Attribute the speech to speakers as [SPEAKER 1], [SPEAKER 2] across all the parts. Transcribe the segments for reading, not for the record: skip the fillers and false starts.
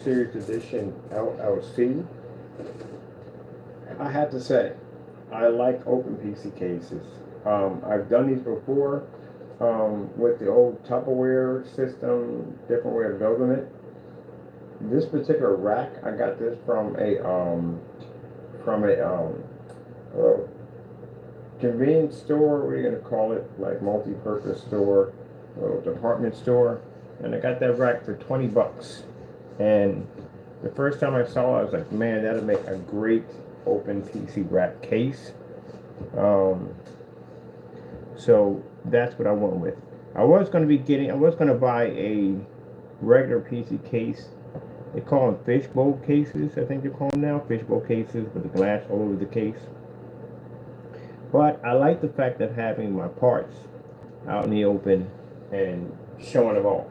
[SPEAKER 1] Series Edition LLC. I have to say, I like open PC cases. I've done these before with the old Tupperware system, different way of building it. This particular rack, I got this from a uh, convenience store. What are you gonna call it? Like multi-purpose store, little department store. And I got that rack for 20 bucks. And the first time I saw it, I was like, man, that'll make a great open PC rack case. Um, so that's what I went with. I was going to buy a regular PC case. They call them fishbowl cases, I think they're called now. Fishbowl cases with the glass all over the case. But I like the fact of having my parts out in the open and showing them off.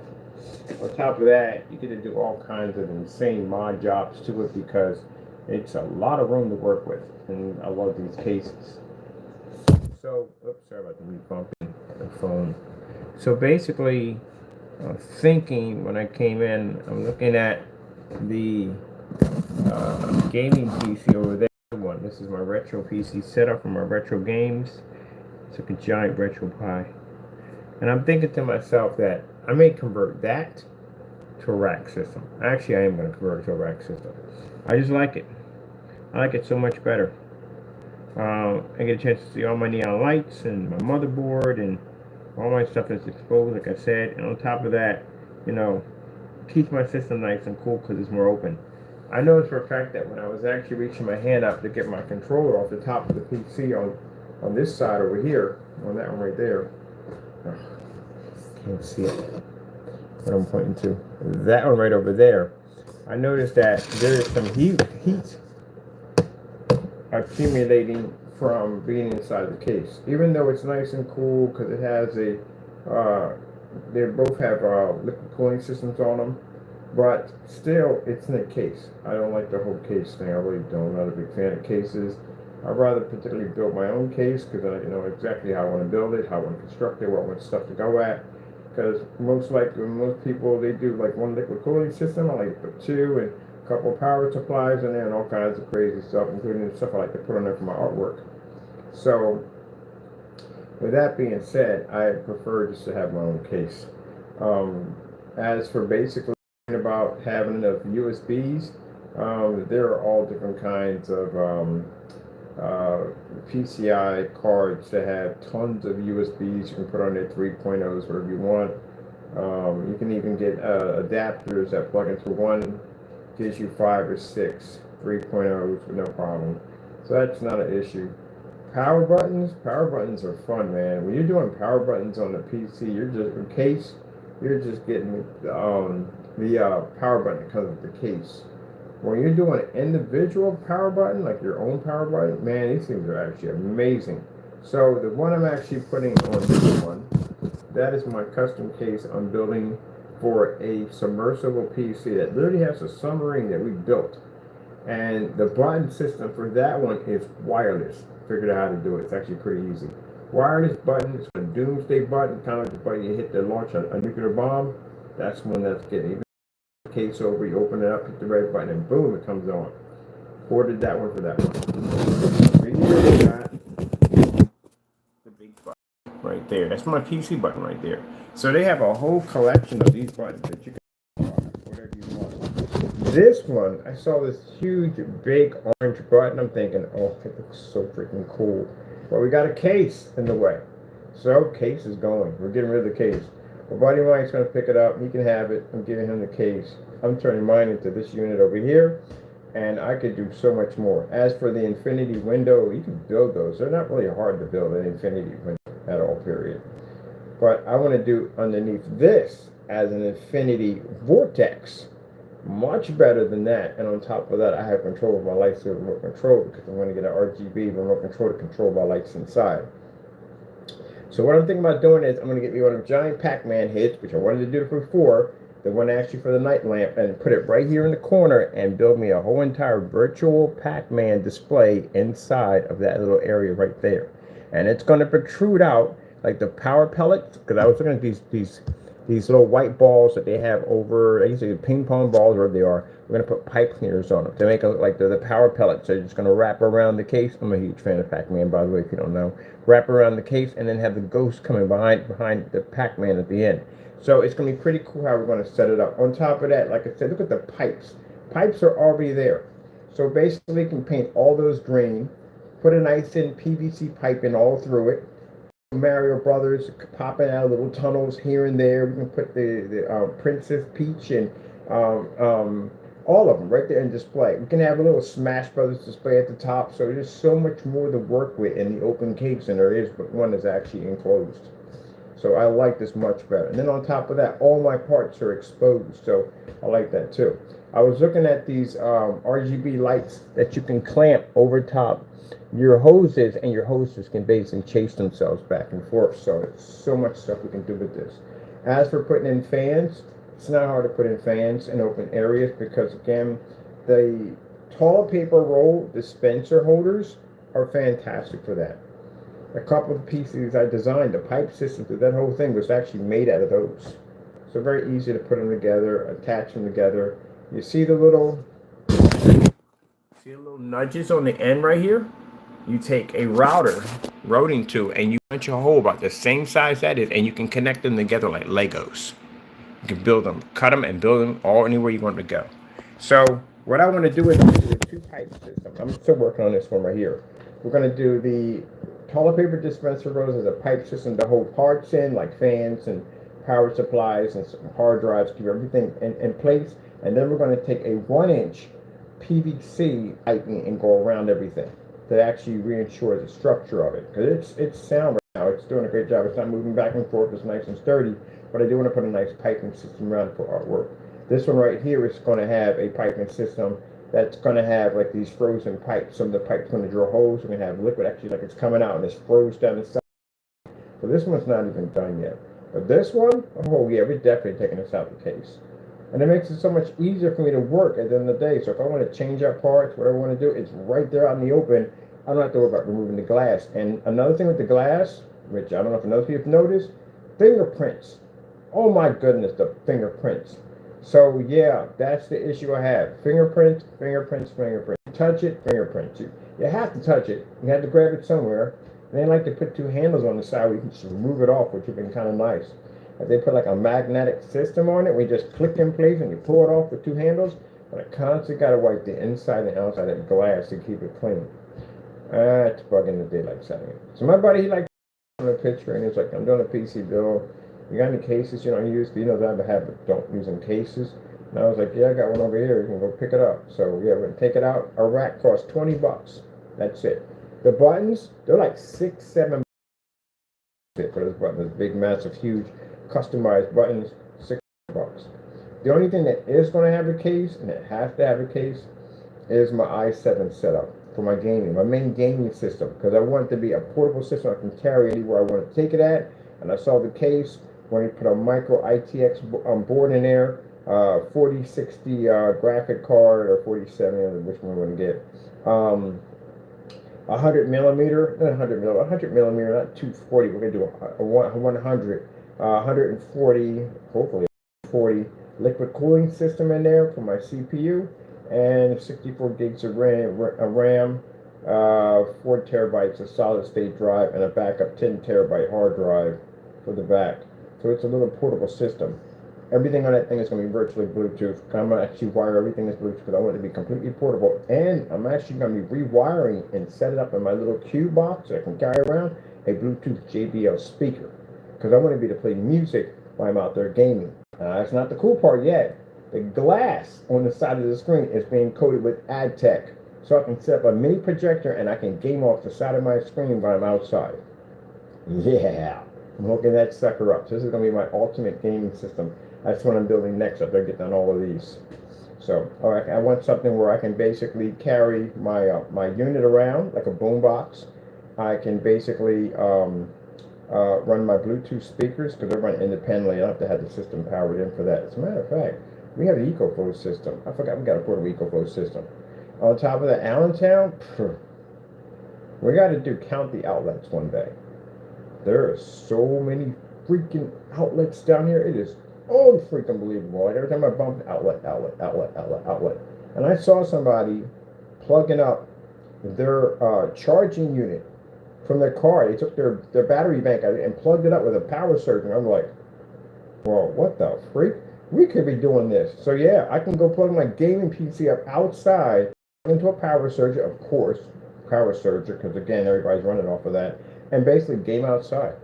[SPEAKER 1] On top of that, you get to do all kinds of insane mod jobs to it because it's a lot of room to work with, and I love these cases. So, oops, sorry about the mute bumping the phone. So basically, thinking when I came in, I'm looking at the gaming PC over there. This is my retro PC setup for my retro games. It's like a giant RetroPie. And I'm thinking to myself that I may convert that to a rack system. Actually, I am going to convert it to a rack system. I just like it. I like it so much better. I get a chance to see all my neon lights and my motherboard and all my stuff is exposed, like I said. And on top of that, you know, keeps my system nice and cool because it's more open. I noticed for a fact that when I was actually reaching my hand up to get my controller off the top of the PC on this side over here, on that one right there, can't see it, what I'm pointing to, that one right over there, I noticed that there is some heat accumulating from being inside the case. Even though it's nice and cool because it has they both have liquid cooling systems on them, but still it's in a case. I don't like the whole case thing. I really don't. I'm not a big fan of cases. I'd rather particularly build my own case because I know exactly how I want to build it, how I want to construct it, what I want stuff to go at. Because most people, they do like one liquid cooling system. I like to put two and a couple of power supplies in there and all kinds of crazy stuff, including the stuff I like to put on there for my artwork. So with that being said, I prefer just to have my own case. As for basically about having enough USBs, there are all different kinds of PCI cards that have tons of USBs. You can put on there 3.0s, whatever you want. You can even get adapters that plug into one, gives you 5 or 6 3.0s with no problem. So that's not an issue. Power buttons are fun, man. When you're doing power buttons on the PC, you're just getting the power button that comes with the case. When you're doing an individual power button, like your own power button, man, these things are actually amazing. So the one I'm actually putting on this one, that is my custom case I'm building for a submersible PC that literally has a submarine that we built. And the button system for that one is wireless. Figured out how to do it. It's actually pretty easy. Wireless button, it's a doomsday button, kind of like the button you hit to launch a nuclear bomb. That's one that's getting case over, you open it up, hit the red button, and boom, it comes on. Ordered that one for that one. Right here we got the big button right there. That's my PC button right there. So they have a whole collection of these buttons that you can whatever you want. This one, I saw this huge, big orange button. I'm thinking, oh, it looks so freaking cool. But we got a case in the way. So case is going. We're getting rid of the case. My buddy Mike's going to pick it up. He can have it. I'm giving him the case. I'm turning mine into this unit over here, and I could do so much more. As for the infinity window, you can build those. They're not really hard to build an infinity window at all, period. But I want to do underneath this as an infinity vortex. Much better than that. And on top of that, I have control of my lights through remote control because I'm going to get an RGB remote control to control my lights inside. So what I'm thinking about doing is I'm going to get me one of giant Pac-Man heads, which I wanted to do before, the one actually for the night lamp, and put it right here in the corner and build me a whole entire virtual Pac-Man display inside of that little area right there. And it's going to protrude out like the power pellets, because I was looking at these these little white balls that they have over, I guess they're ping pong balls, wherever they are. We're going to put pipe cleaners on them to make it look like they're the power pellets. They're just going to wrap around the case. I'm a huge fan of Pac-Man, by the way, if you don't know. Wrap around the case and then have the ghost coming behind the Pac-Man at the end. So it's going to be pretty cool how we're going to set it up. On top of that, like I said, look at the pipes. Pipes are already there. So basically, you can paint all those green, put a nice thin PVC pipe in all through it. Mario Brothers popping out little tunnels here and there. We can put the Princess Peach and all of them right there in display. We can have a little Smash Brothers display at the top. So there's so much more to work with in the open case than there is but one that's actually enclosed. So I like this much better. And then on top of that, all my parts are exposed. So I like that too. I was looking at these RGB lights that you can clamp over top your hoses, and your hoses can basically chase themselves back and forth. So it's so much stuff we can do with this. As for putting in fans, it's not hard to put in fans in open areas because, again, the toilet paper roll dispenser holders are fantastic for that. A couple of pieces I designed, the pipe system to that whole thing was actually made out of those. So very easy to put them together, attach them together. You see the little nudges on the end right here? You take a routing tool, and you punch a hole about the same size that is, and you can connect them together like Legos. You can build them, cut them, and build them all anywhere you want them to go. So what I want to do is do a two-pipe system. I'm still working on this one right here. We're going to do the toilet paper dispenser rolls as a pipe system to hold parts in, like fans and power supplies and some hard drives, keep everything in place. And then we're going to take a 1-inch PVC piping and go around everything to actually reinsure the structure of it. Because it's sound right now. It's doing a great job. It's not moving back and forth. It's nice and sturdy. But I do want to put a nice piping system around for artwork. This one right here is going to have a piping system that's going to have like these frozen pipes. Some of the pipes going to drill holes. We're going to have liquid actually like it's coming out and it's froze down the side. So this one's not even done yet. But this one, oh yeah, we're definitely taking this out the case. And it makes it so much easier for me to work at the end of the day. So if I want to change out parts, whatever I want to do, it's right there out in the open. I don't have to worry about removing the glass. And another thing with the glass, which I don't know if another people have noticed, fingerprints. Oh my goodness, the fingerprints. So yeah, that's the issue I have. Fingerprints, fingerprints, fingerprints. You touch it, fingerprints. You have to touch it. You have to grab it somewhere. And they like to put two handles on the side where you can just remove it off, which would be kind of nice. If they put like a magnetic system on it, we just click in place and you pull it off with two handles. But I constantly got to wipe the inside and outside of the glass to keep it clean. It's bugging the daylight saving it. So my buddy, he liked a picture and he's like, I'm doing a PC build. You got any cases you don't use? You know that I have a habit of don't using cases. And I was like, yeah, I got one over here. You can go pick it up. So yeah, we're gonna take it out. A rack costs $20. That's it. The buttons, they're like $6, $7 for this button. This big, massive, huge, customized buttons, $6. The only thing that is going to have a case, and it has to have a case, is my i7 setup for my gaming, my main gaming system, because I want it to be a portable system I can carry anywhere I want to take it at. And I saw the case when you put a micro ITX board in there, 4060 graphic card or 4070, which one I want to get. 100 millimeter, not 100 millimeter, 100 millimeter, not 240. We're gonna do a 100, 140, hopefully 40 liquid cooling system in there for my CPU, and 64 gigs of RAM, 4 terabytes of solid state drive, and a backup 10 terabyte hard drive for the back. So it's a little portable system. Everything on that thing is going to be virtually Bluetooth. I'm going to actually wire everything as Bluetooth because I want it to be completely portable. And I'm actually going to be rewiring and set it up in my little cube box that I can carry around a Bluetooth JBL speaker. Because I want to be able to play music while I'm out there gaming. That's not the cool part yet. The glass on the side of the screen is being coated with AdTech. So I can set up a mini projector and I can game off the side of my screen while I'm outside. Yeah, I'm hooking that sucker up. So this is going to be my ultimate gaming system. That's what I'm building next after I get done all of these. So, all right, I want something where I can basically carry my my unit around like a boombox. I can basically run my Bluetooth speakers because they're running independently. I don't have to have the system powered in for that. As a matter of fact, we have the EcoFlow system. I forgot we got a portable EcoFlow system. On top of that, Allentown, we got to count the outlets one day. There are so many freaking outlets down here. It is all freaking believable. Like every time I bump outlet. And I saw somebody plugging up their charging unit from their car. They took their battery bank out and plugged it up with a power surge. And I'm like, well, what the freak? We could be doing this. So yeah, I can go plug my gaming PC up outside into a power surger, of course, power surger, because again, everybody's running off of that, and basically game outside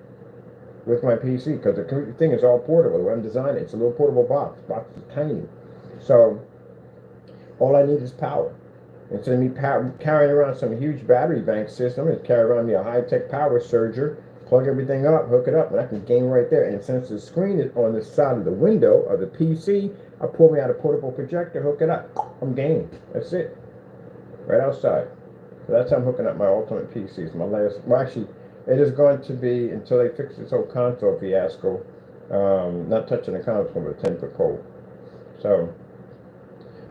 [SPEAKER 1] with my PC, because the thing is all portable. The way I'm designing it, it's a little portable box. The box is tiny. So all I need is power. Instead of me carrying around some huge battery bank system, I carry around me a high-tech power surger, plug everything up, hook it up, and I can game right there. And since the screen is on the side of the window of the PC, I pull me out a portable projector, hook it up. I'm gaming. That's it. Right outside. So that's how I'm hooking up my ultimate PCs. My last, well, actually, it is going to be until they fix this whole console fiasco. Not touching the console with a 10-foot pole. So,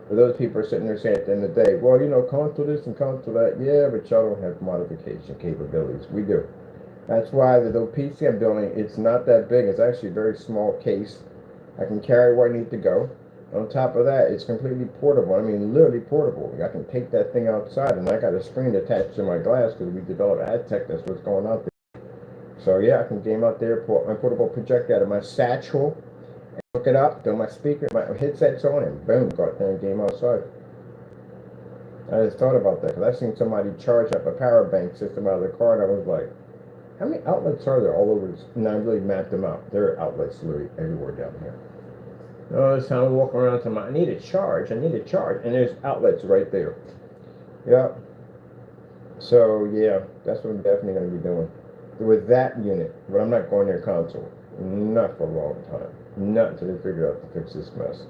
[SPEAKER 1] for those people are sitting there saying at the end of the day, well, you know, console this and console that. Yeah, but y'all don't have modification capabilities. We do. That's why the PC I'm building, it's not that big. It's actually a very small case. I can carry where I need to go. On top of that, it's completely portable. I mean, literally portable. I can take that thing outside, and I got a screen attached to my glass because we developed AdTech. That's what's going on there. So yeah, I can game out there, pull my portable projector out of my satchel, and hook it up, throw my speaker, my headset's on, and boom, go out there and game outside. I just thought about that because I seen somebody charge up a power bank system out of the car, and I was like, how many outlets are there all over this? And I really mapped them out. There are outlets literally everywhere down here. Oh, it's time to walk around to I need a charge, and there's outlets right there. Yep. So yeah, that's what I'm definitely going to be doing with that unit. But I'm not going near console, not for a long time, not until they figure out to fix this mess.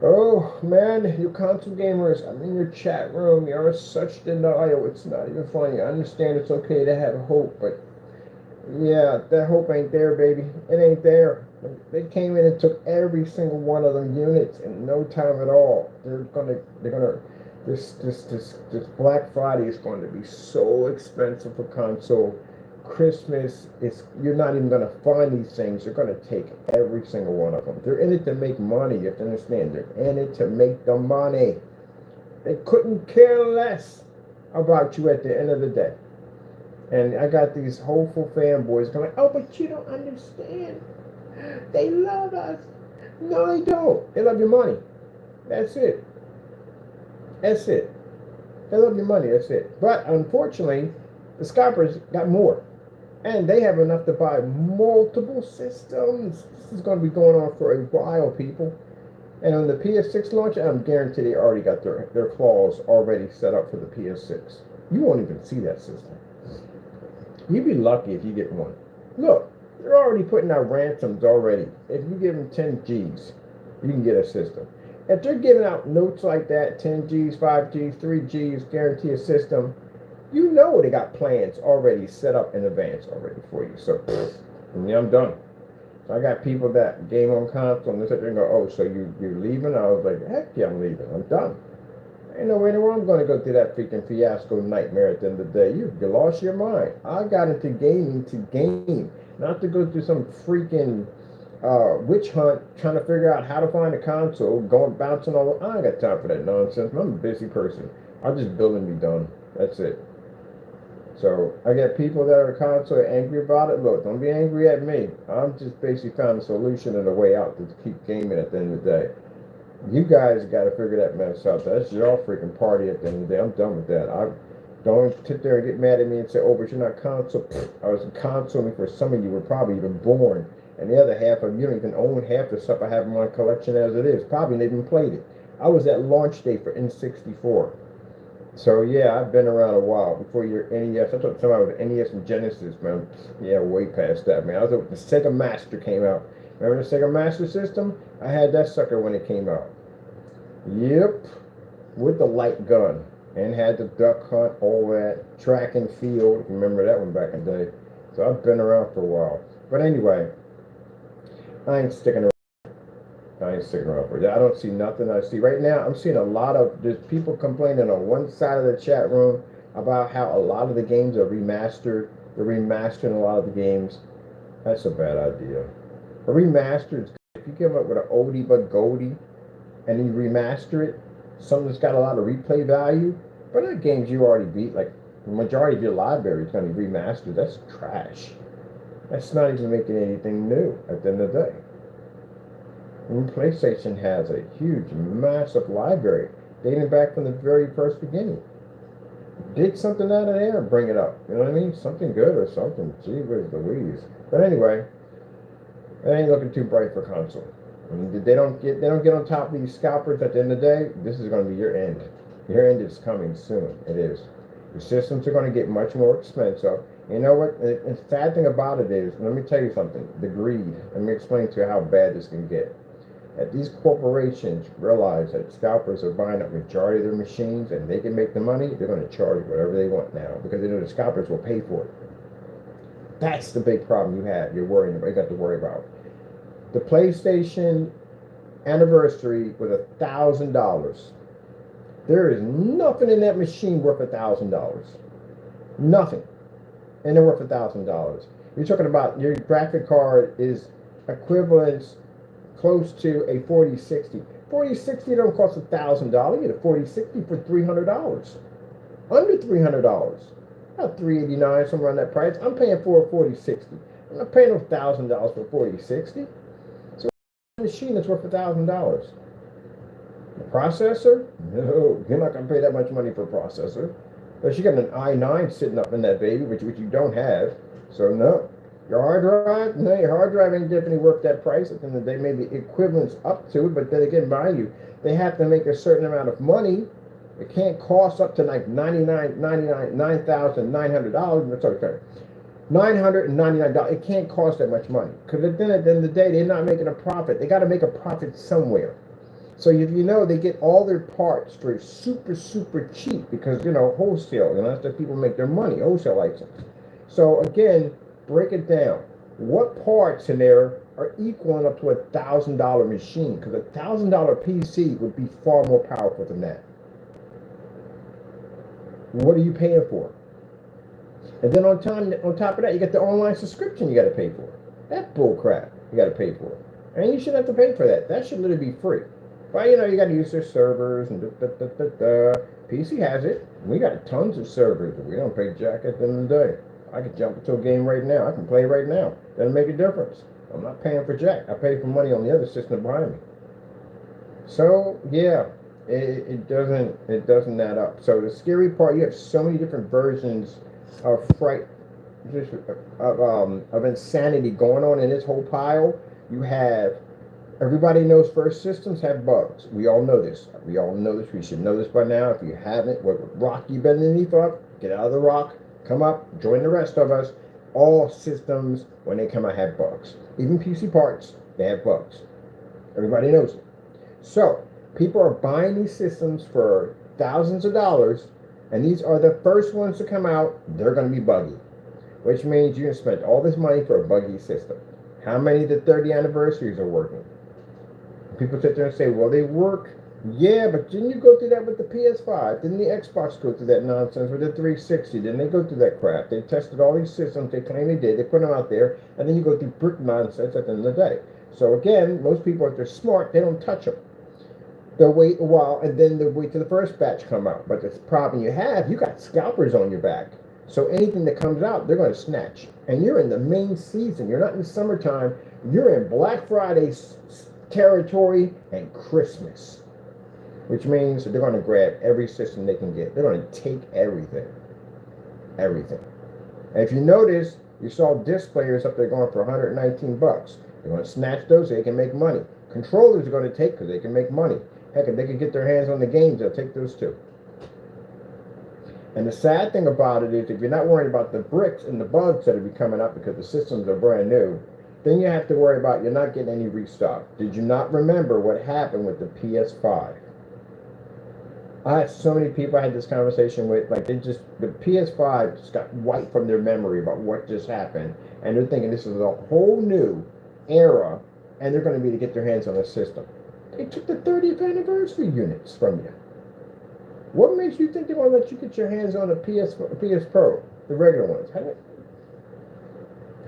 [SPEAKER 1] Oh man, you console gamers, I'm in your chat room. You're such denial. It's not even funny. I understand it's okay to have hope, but yeah, that hope ain't there, baby. It ain't there. They came in and took every single one of them units in no time at all. This Black Friday is going to be so expensive for console. Christmas you're not even going to find these things. They're going to take every single one of them. They're in it to make money. You have to understand. They're in it to make the money. They couldn't care less about you at the end of the day. And I got these hopeful fanboys going, oh, but you don't understand. They love us. No, they don't. They love your money. That's it. That's it. They love your money. That's it. But unfortunately, the scalpers got more. And they have enough to buy multiple systems. This is going to be going on for a while, people. And on the PS6 launch, I'm guaranteed they already got their claws already set up for the PS6. You won't even see that system. You'd be lucky if you get one. Look, they're already putting out ransoms already. If you give them 10 G's, you can get a system. If they're giving out notes like that, 10 G's, 5 G's, 3 G's, guarantee a system, you know they got plans already set up in advance already for you. So, yeah, I'm done. So I got people that game on console and they sit there and go, oh, so you're leaving? I was like, heck yeah, I'm leaving. I'm done. Ain't no way in the world I'm going to go through that freaking fiasco nightmare at the end of the day. You lost your mind. I got into gaming to game, not to go through some freaking witch hunt trying to figure out how to find a console, bouncing all over. I ain't got time for that nonsense. I'm a busy person. I'll just build and be done. That's it. So I get people that are console angry about it. Look, don't be angry at me. I'm just basically found a solution and a way out to keep gaming at the end of the day. You guys got to figure that mess out. That's your freaking party at the end of the day. I'm done with that. I don't sit there and get mad at me and say, oh, but you're not console. I was consoling for some of you were probably even born. And the other half of you don't even own half the stuff I have in my collection as it is. Probably never even played it. I was at launch day for N64. So yeah, I've been around a while before your NES. I thought somebody with NES and Genesis, man. Yeah, way past that, man. I was when the Sega Master came out. Remember the Sega Master System? I had that sucker when it came out. Yep, with the light gun, and had the duck hunt, all that, track and field. Remember that one back in the day. So I've been around for a while. But anyway, I ain't sticking around. For that. I don't see nothing. I see right now, I'm seeing a lot of there's people complaining on one side of the chat room about how a lot of the games are remastered. They're remastering a lot of the games. That's a bad idea. A remastered, if you come up with an oldie but goldie and then you remaster it, something that's got a lot of replay value, but the games you already beat, like the majority of your library is going to be remastered. That's trash. That's not even making anything new at the end of the day. And PlayStation has a huge, massive library dating back from the very first beginning. Dig something out of there and bring it up. You know what I mean? Something good or something. Gee whiz Louise. But anyway, it ain't looking too bright for console. I mean, they don't get on top of these scalpers at the end of the day. This is going to be your end. Your end is coming soon. It is. Your systems are going to get much more expensive. You know what? The sad thing about it is, let me tell you something. The greed. Let me explain to you how bad this can get. That these corporations realize that scalpers are buying up majority of their machines and they can make the money, they're going to charge whatever they want now because they know the scalpers will pay for it. That's the big problem you're worrying about. You got to worry about. The PlayStation anniversary was $1,000. There is nothing in that machine worth $1,000. Nothing. And they're worth $1,000. You're talking about your graphic card is equivalent close to a 4060. 4060 don't cost $1,000. You get a 4060 for $300. Under $300. About $389, somewhere around that price. I'm paying for a 4060. I'm not paying no $1,000 for a 4060. So a machine that's worth $1,000. The processor? No, you're not going to pay that much money for a processor. But you got an i9 sitting up in that baby, which you don't have. So no. Your hard drive? No, your hard drive ain't definitely worth that price. At the end of the day, maybe equivalents up to it, but then again, mind you, they have to make a certain amount of money. It can't cost up to like $9,900. That's okay. $999. It can't cost that much money. Because then at the end of the day, they're not making a profit. They got to make a profit somewhere. So if you know, they get all their parts for super, super cheap because, wholesale. That's how people make their money, wholesale license. So again, break it down. What parts in there are equaling up to $1,000 machine? Because $1,000 PC would be far more powerful than that. What are you paying for? And then on top of that, you get the online subscription you got to pay for. That bull crap you got to pay for. And you shouldn't have to pay for that. That should literally be free. But you got to use their servers and PC has it. We got tons of servers, but we don't pay jack at the end of the day. I could jump into a game right now. I can play right now. Doesn't make a difference. I'm not paying for jack. I pay for money on the other system behind me. So yeah, it doesn't add up. So the scary part, you have so many different versions of of insanity going on in this whole pile. You have everybody knows first systems have bugs. We all know this. We all know this. We should know this by now. If you haven't, what rock you been underneath of? Get out of the rock. Come up, join the rest of us. All systems, when they come out, have bugs. Even PC parts, they have bugs. Everybody knows it. So, people are buying these systems for thousands of dollars, and these are the first ones to come out. They're going to be buggy, which means you're going to spend all this money for a buggy system. How many of the 30 anniversaries are working? People sit there and say, well, they work. Yeah, but didn't you go through that with the PS5? Didn't the Xbox go through that nonsense with the 360? Didn't they go through that crap? They tested all these systems. They claim they did. They put them out there, and then you go through brick nonsense at the end of the day. So again, most people, if they're smart, they don't touch them. They'll wait a while, and then they'll wait till the first batch come out. But the problem you got scalpers on your back. So anything that comes out, they're going to snatch. And you're in the main season. You're not in the summertime. You're in Black Friday territory and Christmas. Which means that they're going to grab every system they can get. They're going to take everything. Everything. And if you notice, you saw disc players up there going for $119. They're going to snatch those so they can make money. Controllers are going to take because they can make money. Heck, if they can get their hands on the games, they'll take those too. And the sad thing about it is if you're not worried about the bricks and the bugs that will be coming up because the systems are brand new, then you have to worry about you're not getting any restock. Did you not remember what happened with the PS5? I had so many people I had this conversation with, the PS5 just got wiped from their memory about what just happened. And they're thinking this is a whole new era, and they're going to be to get their hands on a system. They took the 30th anniversary units from you. What makes you think they're going to let you get your hands on a PS Pro, the regular ones?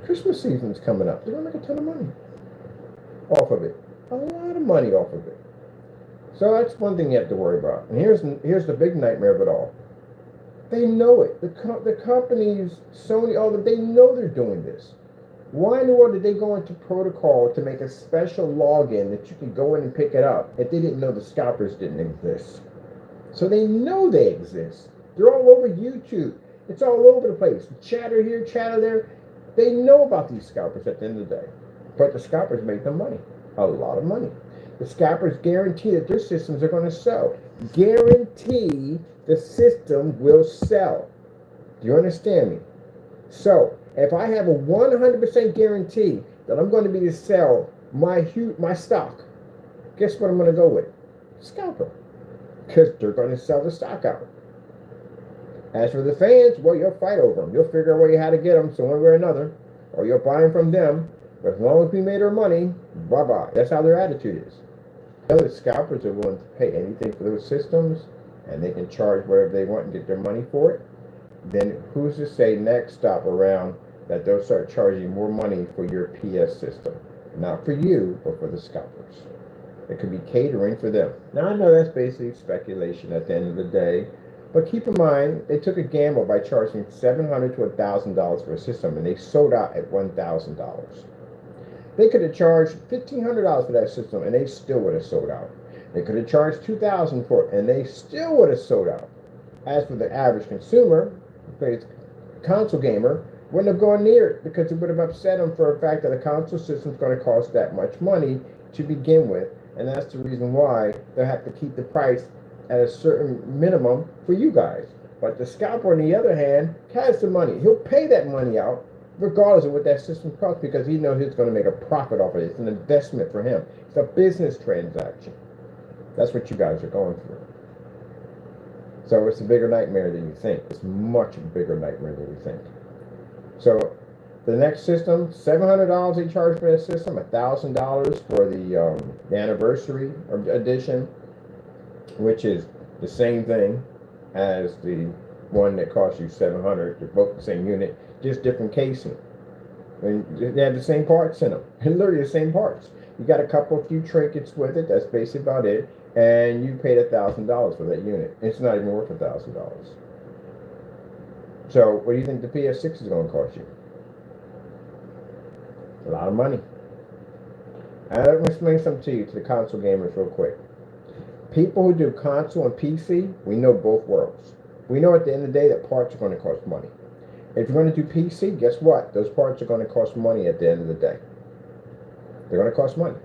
[SPEAKER 1] Christmas season's coming up. They're gonna make a ton of money off of it. A lot of money off of it. So that's one thing you have to worry about. And here's the big nightmare of it all. They know it. The companies, Sony, all of them, they know they're doing this. Why in the world did they go into protocol to make a special login that you can go in and pick it up if they didn't know the scalpers didn't exist? So they know they exist. They're all over YouTube. It's all over the place. Chatter here, chatter there. They know about these scalpers at the end of the day. But the scalpers make them money. A lot of money. The scalpers guarantee that their systems are going to sell. Guarantee the system will sell. Do you understand me? So, if I have a 100% guarantee that I'm going to be to sell my stock, guess what I'm going to go with? Scalper. Because they're going to sell the stock out. As for the fans, well, you'll fight over them. You'll figure out a way how to get them, so one way or another, or you'll buy them from them. But as long as we made our money, bye-bye. That's how their attitude is. The scalpers are willing to pay anything for those systems, and they can charge whatever they want and get their money for it. Then who's to say next stop around that they'll start charging more money for your PS system? Not for you, but for the scalpers. It could be catering for them. Now, I know that's basically speculation at the end of the day, but keep in mind, they took a gamble by charging $700 to $1,000 for a system, and they sold out at $1,000. They could have charged $1,500 for that system, and they still would have sold out. They could have charged $2,000 for it, and they still would have sold out. As for the average consumer, the console gamer, wouldn't have gone near it because it would have upset them for the fact that a console system is going to cost that much money to begin with, and that's the reason why they'll have to keep the price at a certain minimum for you guys. But the scalper, on the other hand, has the money. He'll pay that money out regardless of what that system costs because he knows he's going to make a profit off of it. It's an investment for him. It's a business transaction. That's what you guys are going through. So it's a bigger nightmare than you think. It's much bigger nightmare than you think. So the next system, $700 they charge for that system, $1,000 for the anniversary edition, which is the same thing as the one that costs you $700. They're both the same unit, just different casing. And they have the same parts in them. And literally the same parts. You got a few trinkets with it. That's basically about it. And you paid $1,000 for that unit. It's not even worth $1,000. So what do you think the PS6 is going to cost you? A lot of money. And let me explain something to you, to the console gamers real quick. People who do console and PC, we know both worlds. We know at the end of the day that parts are going to cost money. If you're going to do PC, guess what? Those parts are going to cost money at the end of the day. They're going to cost money.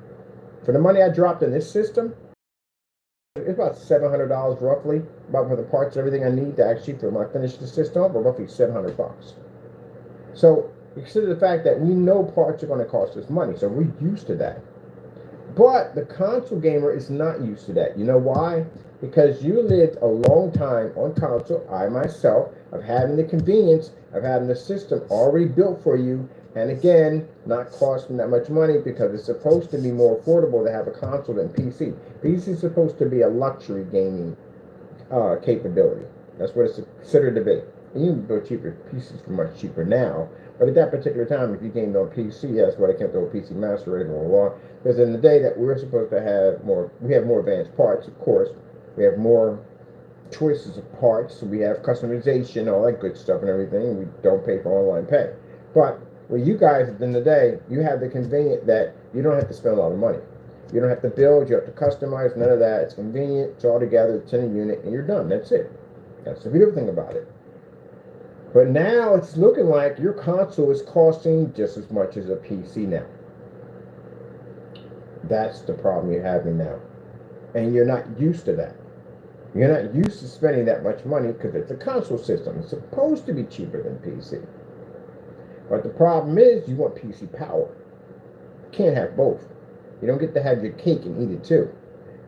[SPEAKER 1] For the money I dropped in this system, it's about $700 roughly, about for the parts, everything I need to actually, for when I finish the system, but roughly $700. So consider the fact that we know parts are going to cost us money, so we're used to that. But the console gamer is not used to that. You know why? Because you lived a long time on console, I myself, of having the convenience of having the system already built for you, and again, not costing that much money because it's supposed to be more affordable to have a console than PC. PC is supposed to be a luxury gaming capability. That's what it's considered to be. And you can build cheaper PCs for much cheaper now, but at that particular time, if you gamed on PC, that's why they can't throw a PC Master Race or along. Because in the day that we're supposed to have more, we have more advanced parts, of course. We have more choices of parts, so we have customization, all that good stuff and everything. We don't pay for online pay. But with you guys, at the end of the day, you have the convenient that you don't have to spend a lot of money. You don't have to build, you have to customize, none of that. It's convenient, it's all together, it's in a unit, and you're done. That's it. That's the beautiful thing about it. But now it's looking like your console is costing just as much as a PC now. That's the problem you're having now. And you're not used to that. You're not used to spending that much money because it's a console system. It's supposed to be cheaper than PC. But the problem is you want PC power. You can't have both. You don't get to have your cake and eat it too.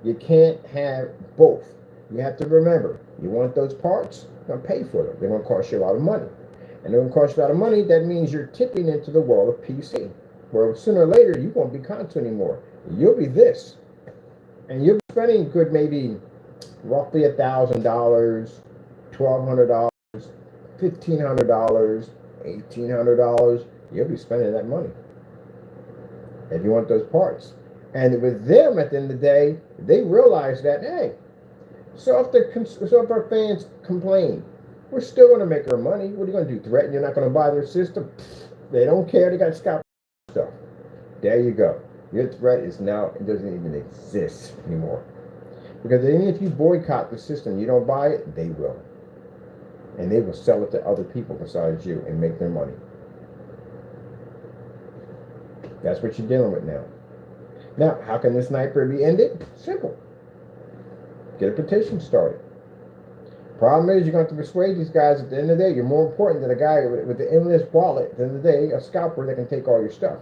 [SPEAKER 1] You can't have both. You have to remember, you want those parts, you're going to pay for them. They're going to cost you a lot of money. And they're going to cost you a lot of money, that means you're tipping into the world of PC. Where sooner or later, you won't be console anymore. You'll be this. And you'll be spending good maybe roughly $1,000, $1,200, $1,500, $1,800. you'll be spending that money if you want those parts. And with them, at the end of the day, they realize that, hey, so if our fans complain, we're still going to make our money. What are you going to do? Threaten you're not going to buy their system? They don't care. They got scalp stuff. There you go. Your threat is now, it doesn't even exist anymore. Because even if you boycott the system, you don't buy it, they will. And they will sell it to other people besides you and make their money. That's what you're dealing with now. Now, how can this nightmare be ended? Simple. Get a petition started. Problem is, you're going to have to persuade these guys at the end of the day. You're more important than a guy with the endless wallet. At the end of the day, a scalper that can take all your stuff.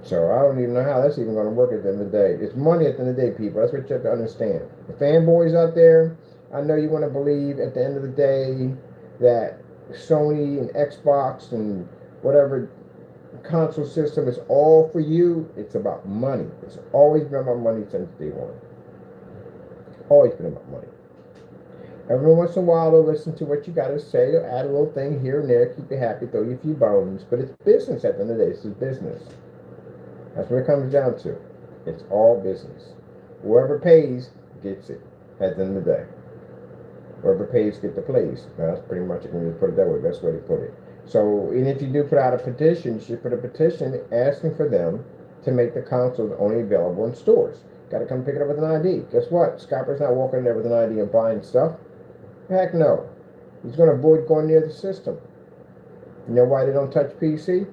[SPEAKER 1] So I don't even know how that's even going to work at the end of the day. It's money at the end of the day, people. That's what you have to understand. The fanboys out there, I know you want to believe at the end of the day that Sony and Xbox and whatever console system is all for you. It's about money. It's always been about money since day one. Always been about money. Every once in a while, they'll listen to what you got to say. They'll add a little thing here and there, keep you happy, throw you a few bones. But it's business at the end of the day. This is business. That's what it comes down to. It's all business. Whoever pays gets it at the end of the day. Whoever pays get the plays. That's pretty much it. When you put it that way, best way to put it. So, and if you do put out a petition, you should put a petition asking for them to make the consoles only available in stores. Got to come pick it up with an ID. Guess what? Scalper's not walking in there with an ID and buying stuff. Heck no. He's going to avoid going near the system. You know why they don't touch PC?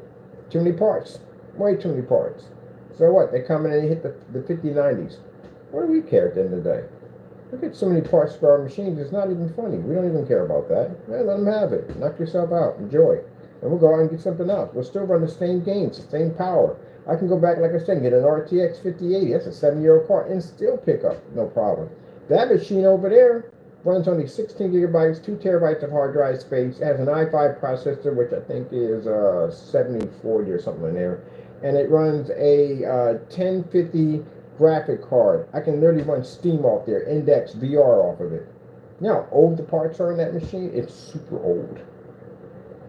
[SPEAKER 1] Too many parts. Way too many parts. So what? They come in and they hit the 5090s. What do we care at the end of the day? Look at so many parts for our machines. It's not even funny. We don't even care about that. Yeah, let them have it. Knock yourself out. Enjoy. And we'll go out and get something else. We'll still run the same games, the same power. I can go back, like I said, and get an RTX 5080. That's a 7-year-old car and still pick up. No problem. That machine over there runs only 16 gigabytes, 2 terabytes of hard drive space. It has an i5 processor, which I think is 7040 or something in there. And it runs a 1050 graphic card. I can literally run Steam off there, Index VR off of it. You know how old the parts are in that machine? It's super old.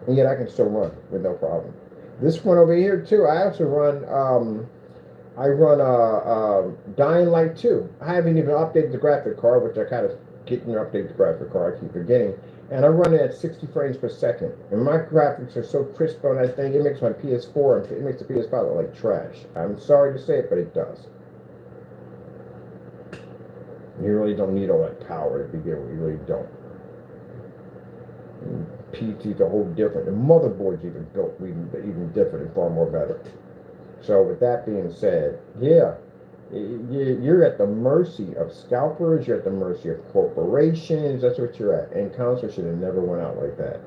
[SPEAKER 1] And yet I can still run with no problem. This one over here too, I also run, Dying Light 2. I haven't even updated the graphic card, which I kind of getting to update the graphic card, I keep forgetting. And I run it at 60 frames per second. And my graphics are so crisp on that thing, it makes my PS4, it makes the PS5 look like trash. I'm sorry to say it, but it does. You really don't need all that power to begin with. You really don't. And PC's a whole different. The motherboard's even built even different and far more better. So with that being said, yeah, you're at the mercy of scalpers. You're at the mercy of corporations. That's what you're at. And console should have never went out like that.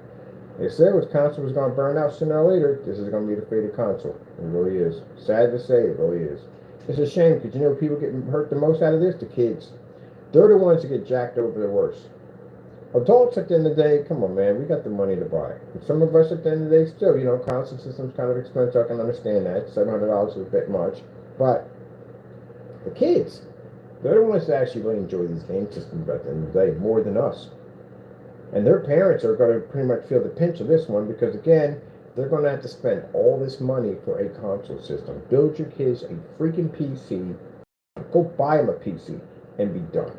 [SPEAKER 1] They said console was going to burn out sooner or later. This is going to be the fate of console. It really is. Sad to say, it really is. It's a shame because you know people get hurt the most out of this? The kids. They're the ones that get jacked over the worst. Adults at the end of the day, come on, man, we got the money to buy. And some of us at the end of the day still, you know, console system's kind of expensive. I can understand that. $700 is a bit much. But the kids, they're the ones that actually really enjoy these game systems at the end of the day more than us. And their parents are going to pretty much feel the pinch of this one because, again, they're going to have to spend all this money for a console system. Build your kids a freaking PC. Go buy them a PC and be done.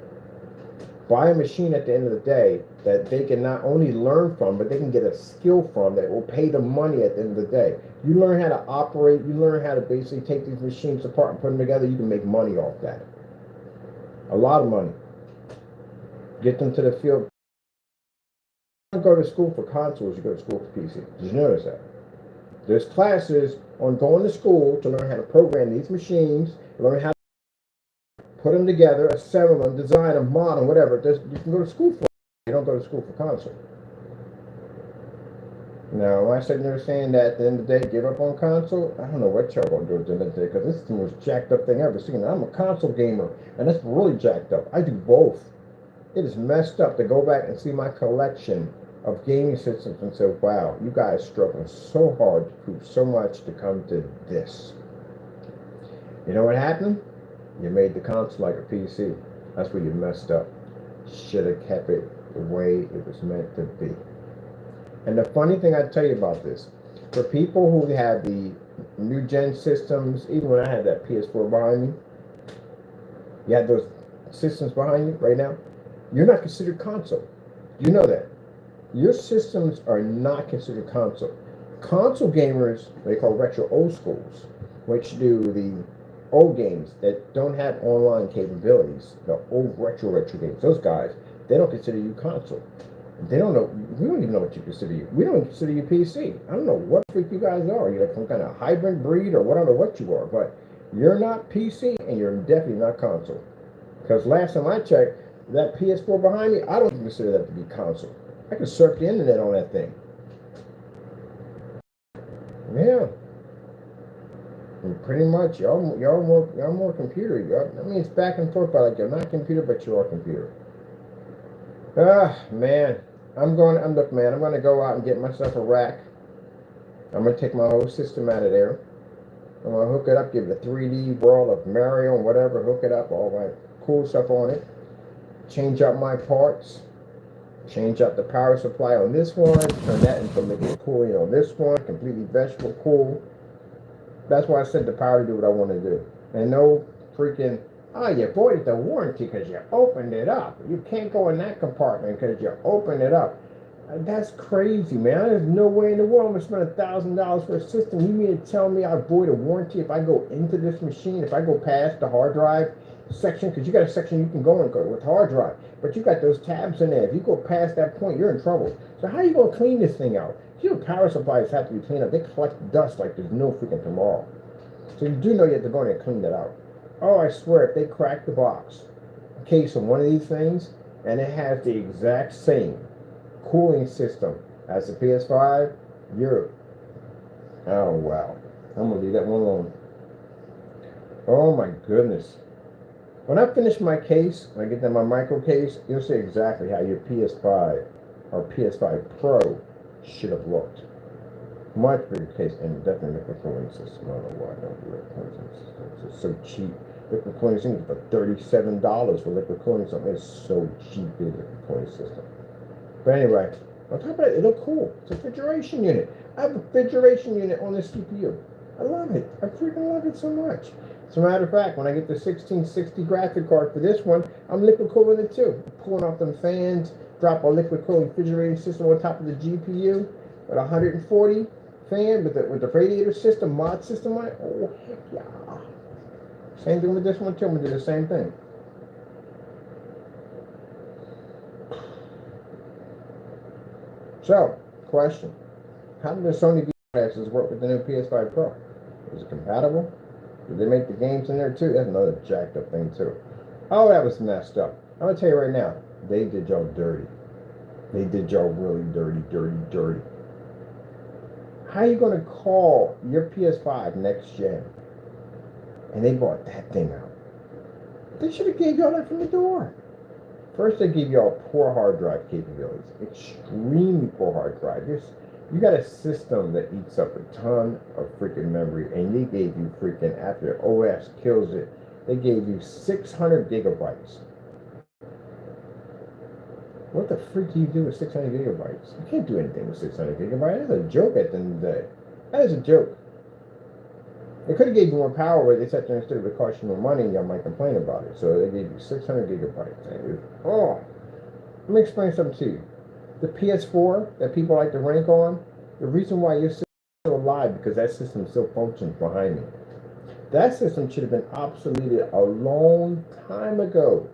[SPEAKER 1] Buy a machine at the end of the day that they can not only learn from, but they can get a skill from that will pay them money at the end of the day. You learn how to operate, you learn how to basically take these machines apart and put them together, you can make money off that. A lot of money. Get them to the field. You don't go to school for consoles, you go to school for PC. Did you notice that? There's classes on going to school to learn how to program these machines, learn how to put them together, assemble them, design them, model them, whatever. You can go to school for it. You don't go to school for console. Now, when I said you're saying that at the end of the day, give up on console, I don't know what y'all gonna do at the end of the day, because this is the most jacked up thing I've ever seen. I'm a console gamer, and that's really jacked up. I do both. It is messed up to go back and see my collection of gaming systems and say, wow, you guys struggling so hard to prove so much to come to this. You know what happened? You made the console like a PC. That's where you messed up. Should have kept it the way it was meant to be. And the funny thing I tell you about this, for people who have the new gen systems, even when I had that PS4 behind me, you had those systems behind you right now, you're not considered console. You know that. Your systems are not considered console. Console gamers, they call retro old schools, which do the old games that don't have online capabilities, the old retro games, those guys, they don't consider you console. They don't know. We don't even know what you consider you. We don't consider you PC. I don't know what freak you guys are. You're like some kind of hybrid breed or whatever what you are, but you're not PC and you're definitely not console. Because last time I checked, that PS4 behind me, I don't consider that to be console. I can surf the internet on that thing. Yeah, and pretty much y'all more computer. I mean, it's back and forth, but like you're not computer, but you are computer. Ah, man. Look, man, I'm going to go out and get myself a rack. I'm going to take my whole system out of there. I'm going to hook it up, give it a 3D world of Mario and whatever, hook it up, all my cool stuff on it. Change out my parts. Change out the power supply on this one. Turn that into liquid cooling on this one. Completely vegetable cool. That's why I set the power to do what I want to do. And no freaking, oh, you voided the warranty because you opened it up. You can't go in that compartment because you opened it up. That's crazy, man. There's no way in the world I'm going to spend $1,000 for a system. You mean to tell me I void a warranty if I go into this machine, if I go past the hard drive section? Because you got a section you can go in with hard drive. But you got those tabs in there. If you go past that point, you're in trouble. So how are you going to clean this thing out? You know, power supplies have to be cleaned up. They collect dust like there's no freaking tomorrow. So you do know you have to go in and clean that out. Oh, I swear, if they crack the box, case of one of these things, and it has the exact same cooling system as the PS5, you're, oh wow. I'm gonna leave that one alone. Oh my goodness. When I finish my case, when I get to my micro case, you'll see exactly how your PS5 or PS5 Pro should have looked. Much bigger case, and definitely liquid cooling system. I don't know why I don't do liquid cooling systems. It's so cheap. Liquid cooling system for $37 for liquid cooling system. It's so cheap, the liquid cooling system. But anyway, on top of that, it looked cool. It's a refrigeration unit. I have a refrigeration unit on this CPU. I love it. I freaking love it so much. As a matter of fact, when I get the 1660 graphic card for this one, I'm liquid cooling it too. Pulling off them fans, drop a liquid cooling refrigerating system on top of the GPU with 140 fan with the radiator system, mod system on it. Oh heck yeah! Same thing with this one too. I'm gonna do the same thing. So, question: how did the Sony glasses work with the new PS5 Pro? Is it compatible? Did they make the games in there too? That's another jacked up thing too. Oh, that was messed up. I'm gonna tell you right now, they did y'all dirty. They did y'all really dirty, dirty, dirty. How are you going to call your PS5 next gen? And they brought that thing out. They should have gave y'all that from the door. First, they gave y'all poor hard drive capabilities. Extremely poor hard drive. You got a system that eats up a ton of freaking memory, and they gave you freaking, after OS kills it, they gave you 600 gigabytes. What the freak do you do with 600 gigabytes? You can't do anything with 600 gigabytes. That's a joke at the end of the day. That is a joke. They could have gave you more power where they sat there instead of it cost you more money, and y'all might complain about it. So they gave you 600 gigabytes. Oh, let me explain something to you. The PS4 that people like to rank on, the reason why your system is still alive because that system still functions behind me. That system should have been obsoleted a long time ago.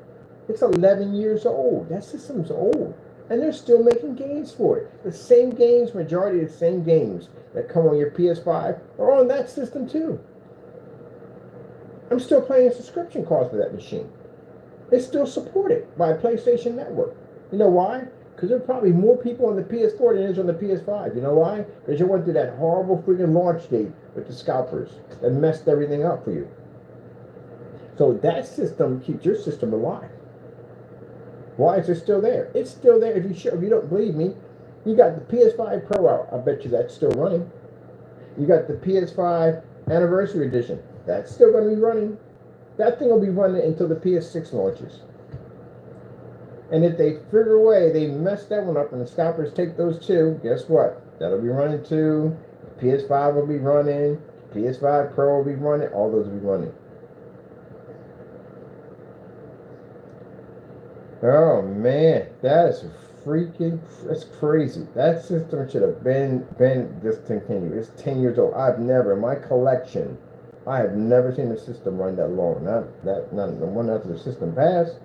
[SPEAKER 1] It's 11 years old. That system's old. And they're still making games for it. The same games, majority of the same games that come on your PS5 are on that system too. I'm still paying a subscription cost for that machine. It's still supported by PlayStation Network. You know why? Because there are probably more people on the PS4 than there is on the PS5. You know why? Because you went through that horrible freaking launch date with the scalpers that messed everything up for you. So that system keeps your system alive. Why is it still there? It's still there. If you don't believe me, you got the PS5 Pro out. I bet you that's still running. You got the PS5 Anniversary Edition. That's still going to be running. That thing will be running until the PS6 launches. And if they figure a way, they mess that one up and the scalpers take those two, guess what? That'll be running too. PS5 will be running. PS5 Pro will be running. All those will be running. Oh man, that is that's crazy. That system should have been discontinued. It's 10 years old. In my collection, I have never seen a system run that long. Not the one after the system passed.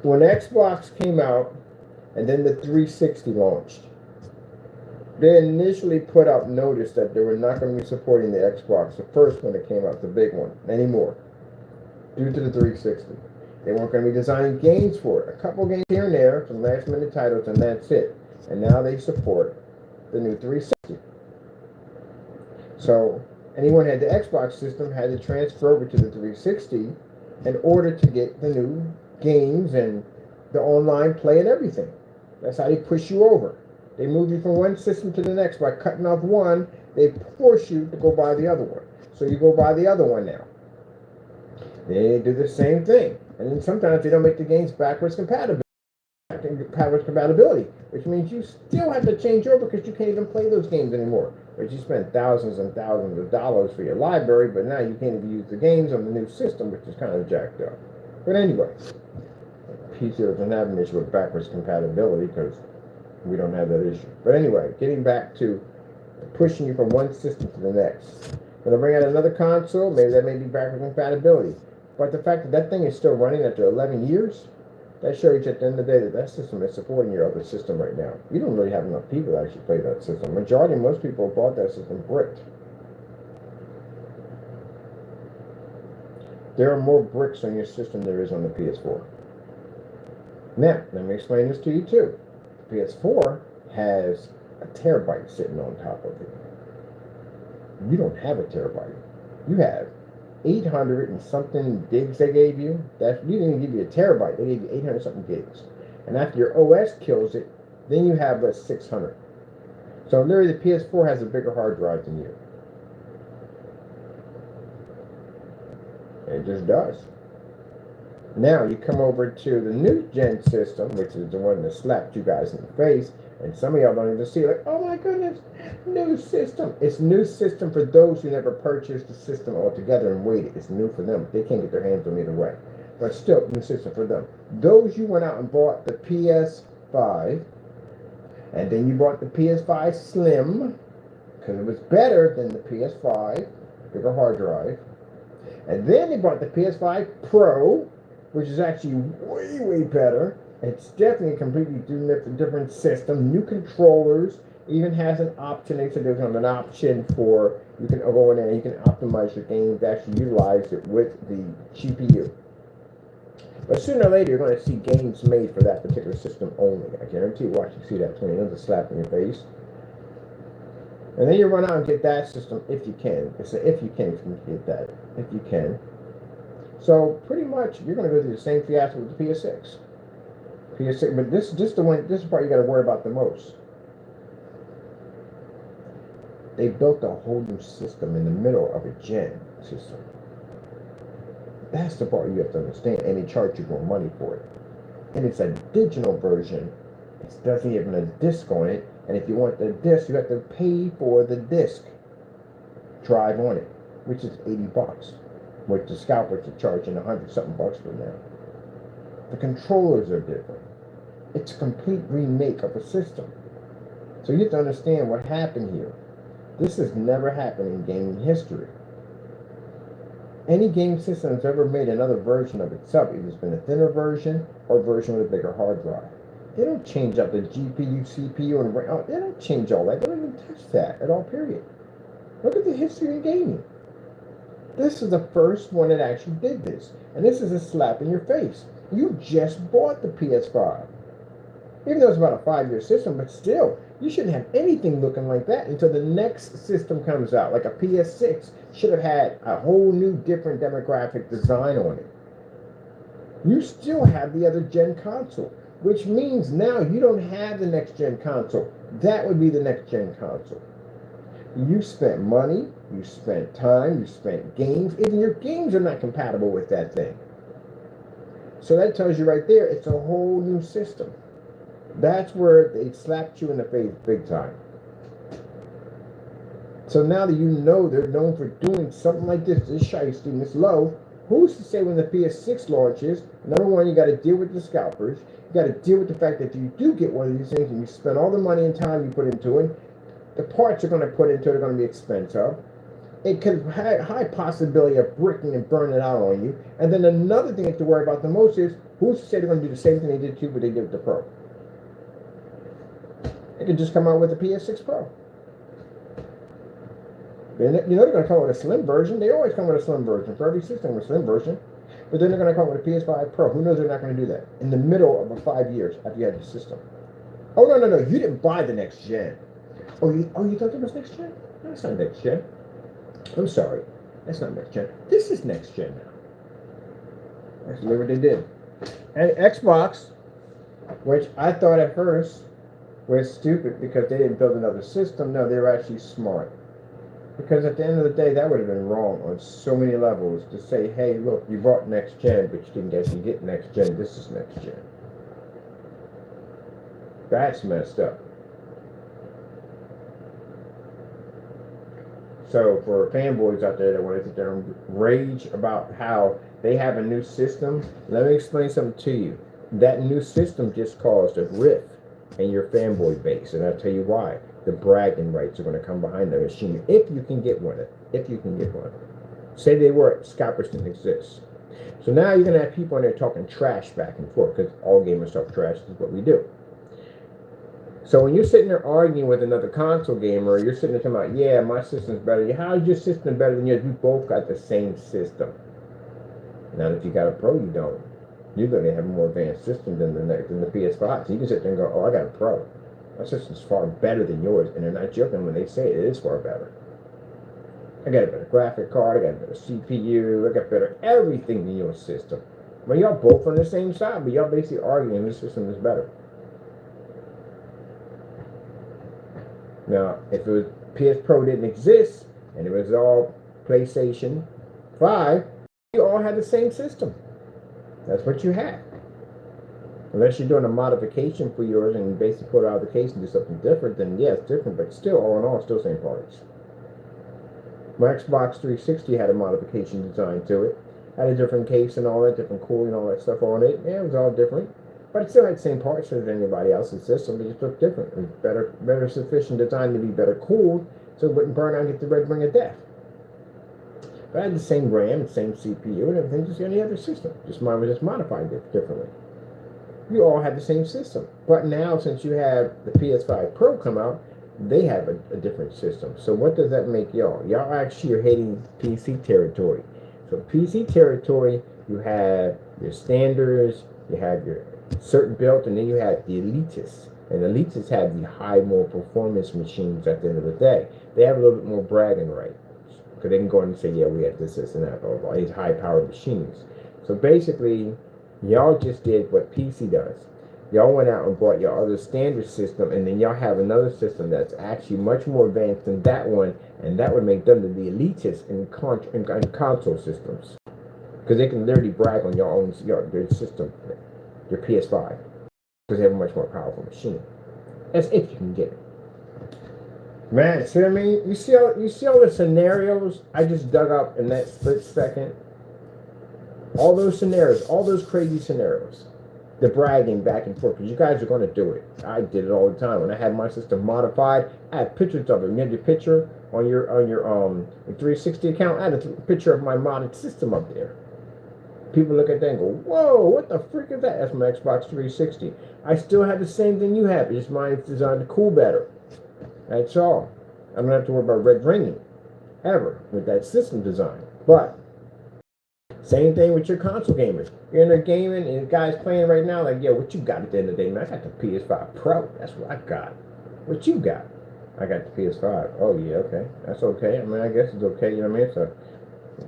[SPEAKER 1] When Xbox came out, and then the 360 launched, they initially put out notice that they were not going to be supporting the Xbox, the first one that came out, the big one, anymore, due to the 360. They weren't going to be designing games for it. A couple games here and there, some last minute titles, and that's it. And now they support the new 360. So anyone who had the Xbox system had to transfer over to the 360 in order to get the new games and the online play and everything. That's how they push you over. They move you from one system to the next. By cutting off one, they force you to go buy the other one. So you go buy the other one now. They do the same thing. And then sometimes they don't make the games backwards compatible. Which means you still have to change over because you can't even play those games anymore. But you spend thousands and thousands of dollars for your library, but now you can't even use the games on the new system, which is kind of jacked up. But anyway, PC doesn't have an issue with backwards compatibility because we don't have that issue. But anyway, getting back to pushing you from one system to the next. When I bring out another console, maybe that may be backwards compatibility. But the fact that that thing is still running after 11 years, that shows you at the end of the day that that system is supporting your other system right now. You don't really have enough people to actually play that system. Most people bought that system bricked. There are more bricks on your system than there is on the PS4. Now, let me explain this to you too. The PS4 has a terabyte sitting on top of it. You don't have a terabyte. You have 800 and something gigs they gave you. That you didn't give you a terabyte. They gave you 800 something gigs. And after your OS kills it, then you have 600. So literally the PS4 has a bigger hard drive than you. It just does. Now you come over to the new gen system, which is the one that slapped you guys in the face, and some of y'all don't even see like, oh my goodness, new system. It's new system for those who never purchased the system altogether and waited. It's new for them. They can't get their hands on it either way. But still, new system for them. Those you went out and bought the PS5, and then you bought the PS5 Slim, because it was better than the PS5, bigger hard drive. And then they bought the PS5 Pro, which is actually way, way better. It's definitely a completely different system. New controllers. Even has an option. They said there's an option for you can go in there and you can optimize your game to actually utilize it with the GPU. But sooner or later, you're going to see games made for that particular system only. I guarantee you. Watch, you see that 20 another slap in your face. And then you run out and get that system if you can. It's a if you can get that. If you can. So pretty much you're going to go through the same fiasco with the PS6. PS6, but this is the part you got to worry about the most. They built a whole new system in the middle of a gen system. That's the part you have to understand, and they charge you more money for it. And it's a digital version. It doesn't even have a disc on it. And if you want the disc, you have to pay for the disc drive on it, which is $80, which the scalpers are charging 100 something bucks for now. The controllers are different. It's a complete remake of a system. So you have to understand what happened here. This has never happened in gaming history. Any game system that's ever made another version of itself, either it's been a thinner version or a version with a bigger hard drive. They don't change up the GPU, CPU, and RAM. They don't change all that. They don't even touch that at all, period. Look at the history of gaming. This is the first one that actually did this. And this is a slap in your face. You just bought the PS5. Even though it's about a 5-year system, but still, you shouldn't have anything looking like that until the next system comes out. Like a PS6 should have had a whole new different demographic design on it. You still have the other gen console, which means now you don't have the next gen console. That would be the next gen console. You spent money, you spent time, you spent games. Even your games are not compatible with that thing. So that tells you right there, it's a whole new system. That's where they slapped you in the face big time. So now that you know they're known for doing something like this shiesty, this low, who's to say when the PS6 launches, number one, you got to deal with the scalpers. You got to deal with the fact that you do get one of these things and you spend all the money and time you put into it. The parts you're going to put into it are going to be expensive. It could have high possibility of bricking and burning it out on you. And then another thing you have to worry about the most is who's to say they're going to do the same thing they did to you, but they did with the Pro. They could just come out with the PS6 Pro. You know they're going to come with a slim version. They always come with a slim version. For every system, a slim version. But then they're going to come with a PS5 Pro. Who knows they're not going to do that in the middle of 5 years after you had the system. Oh, no. You didn't buy the next gen. Oh, you thought it was next gen? No, it's not next gen. I'm sorry. That's not next gen. This is next gen now. That's what they did. And Xbox, which I thought at first was stupid because they didn't build another system. No, they were actually smart. Because at the end of the day, that would have been wrong on so many levels to say, hey, look, you bought next gen, but you didn't actually get next gen. This is next gen. That's messed up. So for fanboys out there that want to sit there and rage about how they have a new system, let me explain something to you. That new system just caused a rift in your fanboy base, and I'll tell you why. The bragging rights are going to come behind the machine if you can get one. If you can get one. Say they were, scalpers didn't exist. So now you're going to have people in there talking trash back and forth because all gamers talk trash. This is what we do. So when you're sitting there arguing with another console gamer, you're sitting there talking about, yeah, my system's better. How is your system better than yours? We both got the same system. Now, if you got a Pro, you don't. You're going to have a more advanced system than the PS5. So you can sit there and go, oh, I got a Pro. My system's far better than yours. And they're not joking when they say it is far better. I got a better graphic card. I got a better CPU. I got better everything than your system. Well, y'all both on the same side, but y'all basically arguing this system is better. Now, if it was PS Pro didn't exist and it was all PlayStation 5, you all had the same system. That's what you had. Unless you're doing a modification for yours and you basically put out the case and do something different, then yeah, it's different, but still, all in all, still same parts. My Xbox 360 had a modification design to it. Had a different case and all that, different cooling and all that stuff on it. Yeah, it was all different. But it still had the same parts as anybody else's system. It just looked different. It was better sufficient design to be better cooled so it wouldn't burn out and get the red ring of death. But I had the same RAM, the same CPU, and everything, just any other system. Just mine was just modified differently. You all had the same system. But now, since you have the PS5 Pro come out, they have a different system. So what does that make y'all? Y'all actually are hitting PC territory. So PC territory, you have your standards, you have your certain build, and then you have the elitists. And elitists have the high, more performance machines at the end of the day. They have a little bit more bragging rights. Because they can go in and say, yeah, we have this, and that, blah, blah, blah. These high-powered machines. So basically, y'all just did what PC does. Y'all went out and bought your other standard system, and then y'all have another system that's actually much more advanced than that one, and that would make them the elitists in console systems. Because they can literally brag on your system, your PS5, because they have a much more powerful machine. That's if you can get it. Man, see what I mean? You see all the scenarios I just dug up in that split second? All those scenarios, all those crazy scenarios. The bragging back and forth, because you guys are going to do it. I did it all the time. When I had my system modified, I had pictures of it. You had your picture on your 360 account. I had a picture of my modded system up there. People look at that and go, whoa, what the freak is that? That's my Xbox 360. I still have the same thing you have. It's just mine's designed to cool better. That's all. I don't have to worry about red ringing ever with that system design. But same thing with your console gamers. You're in there gaming and the guy's playing right now like, yo, what you got at the end of the day? Man, I got the PS5 Pro. That's what I got. What you got? I got the PS5. Oh, yeah, okay. That's okay. I mean, I guess it's okay. You know what I mean? It's a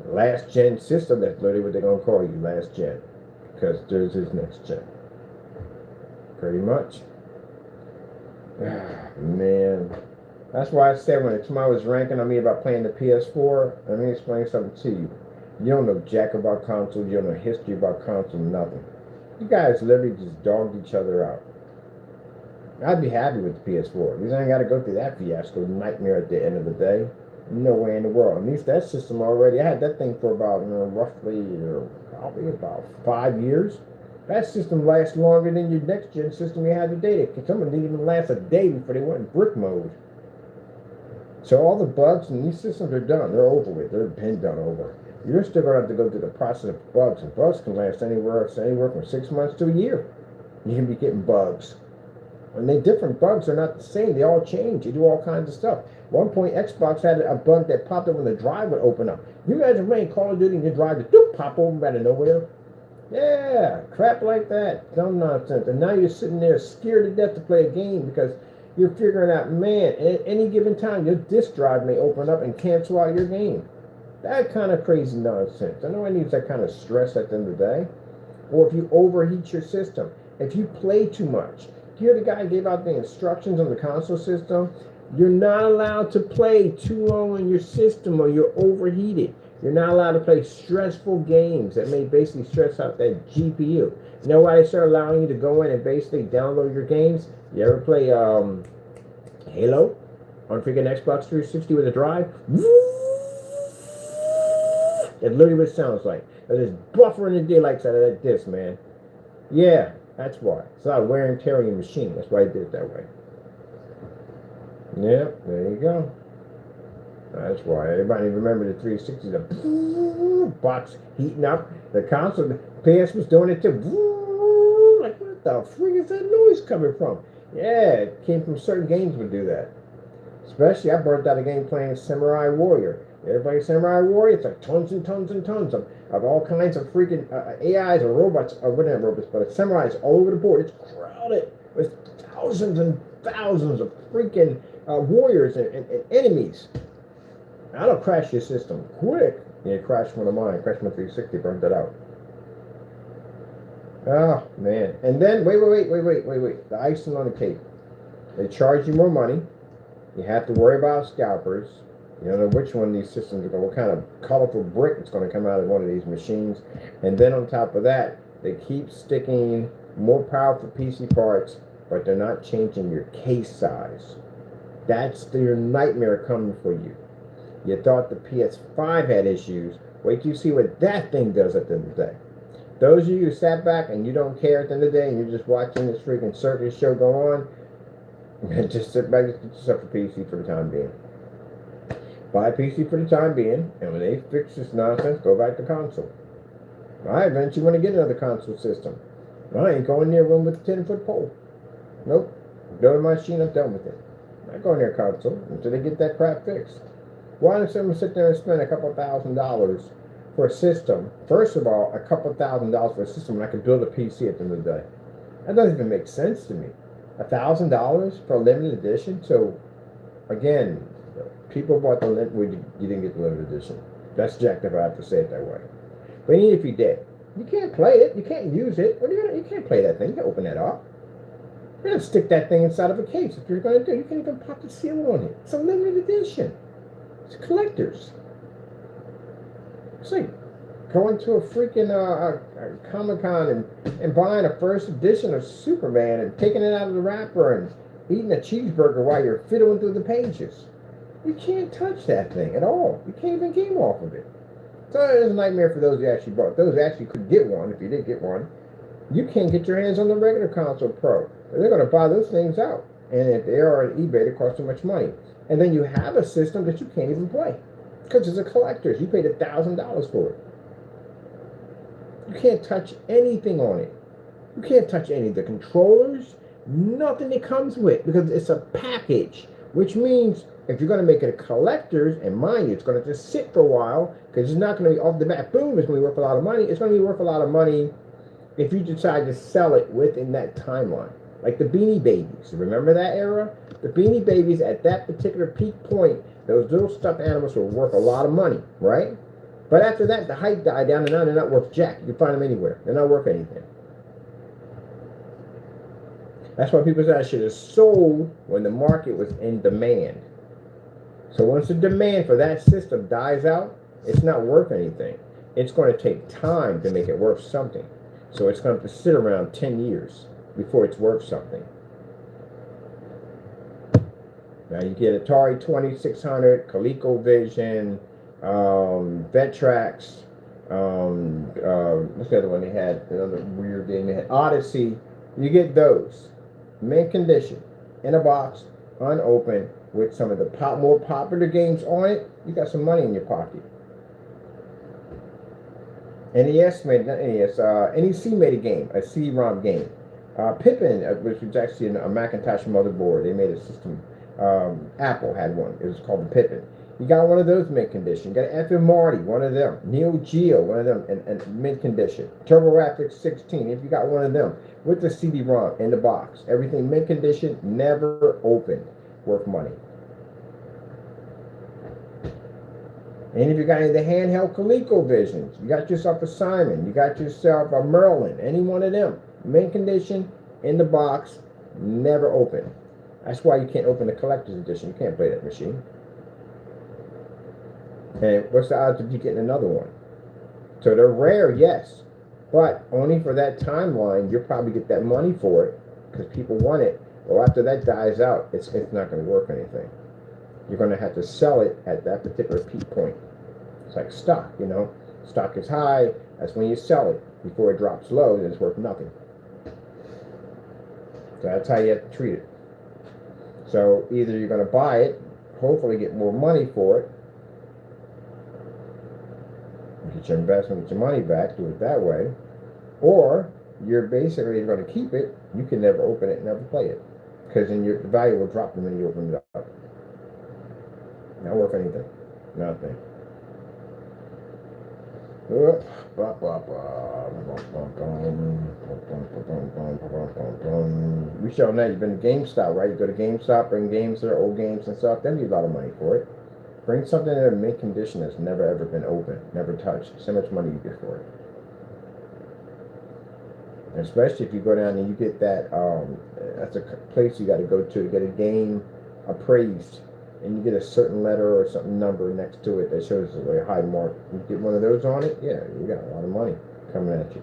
[SPEAKER 1] last gen system. That's literally what they're going to call you, last gen. Because theirs is next gen. Pretty much. Man. That's why I said when somebody was ranking on me about playing the PS4, let me explain something to you. You don't know jack about consoles, you don't know history about consoles, nothing. You guys literally just dogged each other out. I'd be happy with the PS4 because I ain't got to go through that fiasco nightmare at the end of the day. No way in the world. At least that system already. I had that thing for about roughly probably about 5 years. That system lasts longer than your next gen system you had today. Some of them didn't even last a day before they went in brick mode. So all the bugs in these systems are done. They're over with. They're been done over. You're still gonna have to go through the process of bugs, and bugs can last anywhere from 6 months to a year. You can be getting bugs. And the different bugs are not the same. They all change. They do all kinds of stuff. One point, Xbox had a bug that popped up when the drive would open up. You imagine playing Call of Duty and your drive would pop open out of nowhere? Yeah, crap like that. Dumb nonsense. And now you're sitting there scared to death to play a game because you're figuring out, man, at any given time, your disk drive may open up and cancel out your game. That kind of crazy nonsense. I know it needs that kind of stress at the end of the day. Or if you overheat your system. If you play too much. Here the guy gave out the instructions on the console system. You're not allowed to play too long on your system or you're overheated. You're not allowed to play stressful games that may basically stress out that GPU. You know why they start allowing you to go in and basically download your games? You ever play Halo on freaking Xbox 360 with a drive? That's literally what it sounds like. There's buffering the daylights out of that disc, man. Yeah. That's why. It's not wear and tear on your machine. That's why I did it that way. Yeah, there you go. That's why. Everybody remember the 360, the box heating up. The console, the PS was doing it too. Like, what the freak is that noise coming from? Yeah, it came from certain games would do that. Especially, I burnt out a game playing Samurai Warrior. Everybody Samurai Warrior, it's like tons and tons and tons of all kinds of freaking AIs or robots, or whatever robots, but it's samurais all over the board. It's crowded with thousands and thousands of freaking warriors and enemies. That'll crash your system quick. Yeah, it crashed one of mine. Crashed my 360, burned that out. Oh, man. And then, wait. The icing on the cake. They charge you more money. You have to worry about scalpers. You don't know which one of these systems are going, what kind of colorful brick is going to come out of one of these machines. And then on top of that, they keep sticking more powerful PC parts, but they're not changing your case size. That's your nightmare coming for you. You thought the PS5 had issues. Wait till you see what that thing does at the end of the day. Those of you who sat back and you don't care at the end of the day and you're just watching this freaking circus show go on, just sit back and get yourself a PC for the time being. Buy a PC for the time being, and when they fix this nonsense, go back to console. I eventually want to get another console system. I ain't going near one with a 10-foot pole. Nope. Build my machine, I'm done with it. I'm not going near console until they get that crap fixed. Why does someone sit there and spend a couple $1,000s for a system? First of all, a couple $1,000s for a system when I can build a PC at the end of the day. That doesn't even make sense to me. $1,000 for a limited edition? So, again, people bought the limited, you didn't get the limited edition. That's jacked up, I have to say it that way. But even if you did, you can't play it, you can't use it. You can't play that thing, you can't open that up. You're going to stick that thing inside of a case. If you're going to do, you can't even pop the seal on it. It's a limited edition. It's collectors. It's like going to a freaking Comic-Con and buying a first edition of Superman and taking it out of the wrapper and eating a cheeseburger while you're fiddling through the pages. You can't touch that thing at all. You can't even game off of it. So it's a nightmare for those who actually bought. Those who actually could get one, if you did get one. You can't get your hands on the regular console Pro. They're going to buy those things out. And if they are on eBay, they cost too much money. And then you have a system that you can't even play. Because it's a collector's. You paid $1,000 for it. You can't touch anything on it. You can't touch any of the controllers. Nothing it comes with. Because it's a package. Which means if you're going to make it a collector's, and mind you, it's going to just sit for a while. Because it's not going to be off the bat, boom, it's going to be worth a lot of money. It's going to be worth a lot of money if you decide to sell it within that timeline. Like the Beanie Babies. Remember that era? The Beanie Babies, at that particular peak point, those little stuffed animals were worth a lot of money, right? But after that, the hype died down, and now they're not worth jack. You can find them anywhere. They're not worth anything. That's why people say I should have sold when the market was in demand. So once the demand for that system dies out, it's not worth anything. It's going to take time to make it worth something. So it's going to sit around 10 years before it's worth something. Now you get Atari 2600, ColecoVision, Vectrex, what's the other one they had? Another weird game they had, Odyssey. You get those, mint condition, in a box, unopened, with some of the more popular games on it. You got some money in your pocket. NEC made a game, a CD-ROM game. Pippin, which was actually a Macintosh motherboard, they made a system. Apple had one. It was called the Pippin. You got one of those mint condition. You got F and Marty, one of them. Neo Geo, one of them, and mint condition. TurboGrafx 16, if you got one of them, with the CD-ROM in the box. Everything mint condition, never opened, worth money. And if you got any of the handheld ColecoVisions, you got yourself a Simon, you got yourself a Merlin, any one of them, mint condition, in the box, never open. That's why you can't open the collector's edition. You can't play that machine. And what's the odds of you getting another one? So they're rare, yes, but only for that timeline. You'll probably get that money for it because people want it. Well, after that dies out, it's not going to work anything. You're going to have to sell it at that particular peak point. It's like stock, you know. Stock is high. That's when you sell it. Before it drops low, then it's worth nothing. So that's how you have to treat it. So either you're going to buy it, hopefully get more money for it, get your investment, get your money back, do it that way, or you're basically going to keep it. You can never open it, never play it, because then the value will drop the minute you open it up. Not worth anything. Nothing. We show now you've been to GameStop, right? You go to GameStop, bring games there, old games and stuff, then you get a lot of money for it. Bring something in a mint condition that's never ever been opened, never touched. See how much money you get for it. And especially if you go down and you get that, that's a place you got to go to get a game appraised. And you get a certain letter or something number next to it that shows a very high mark. You get one of those on it, yeah, you got a lot of money coming at you.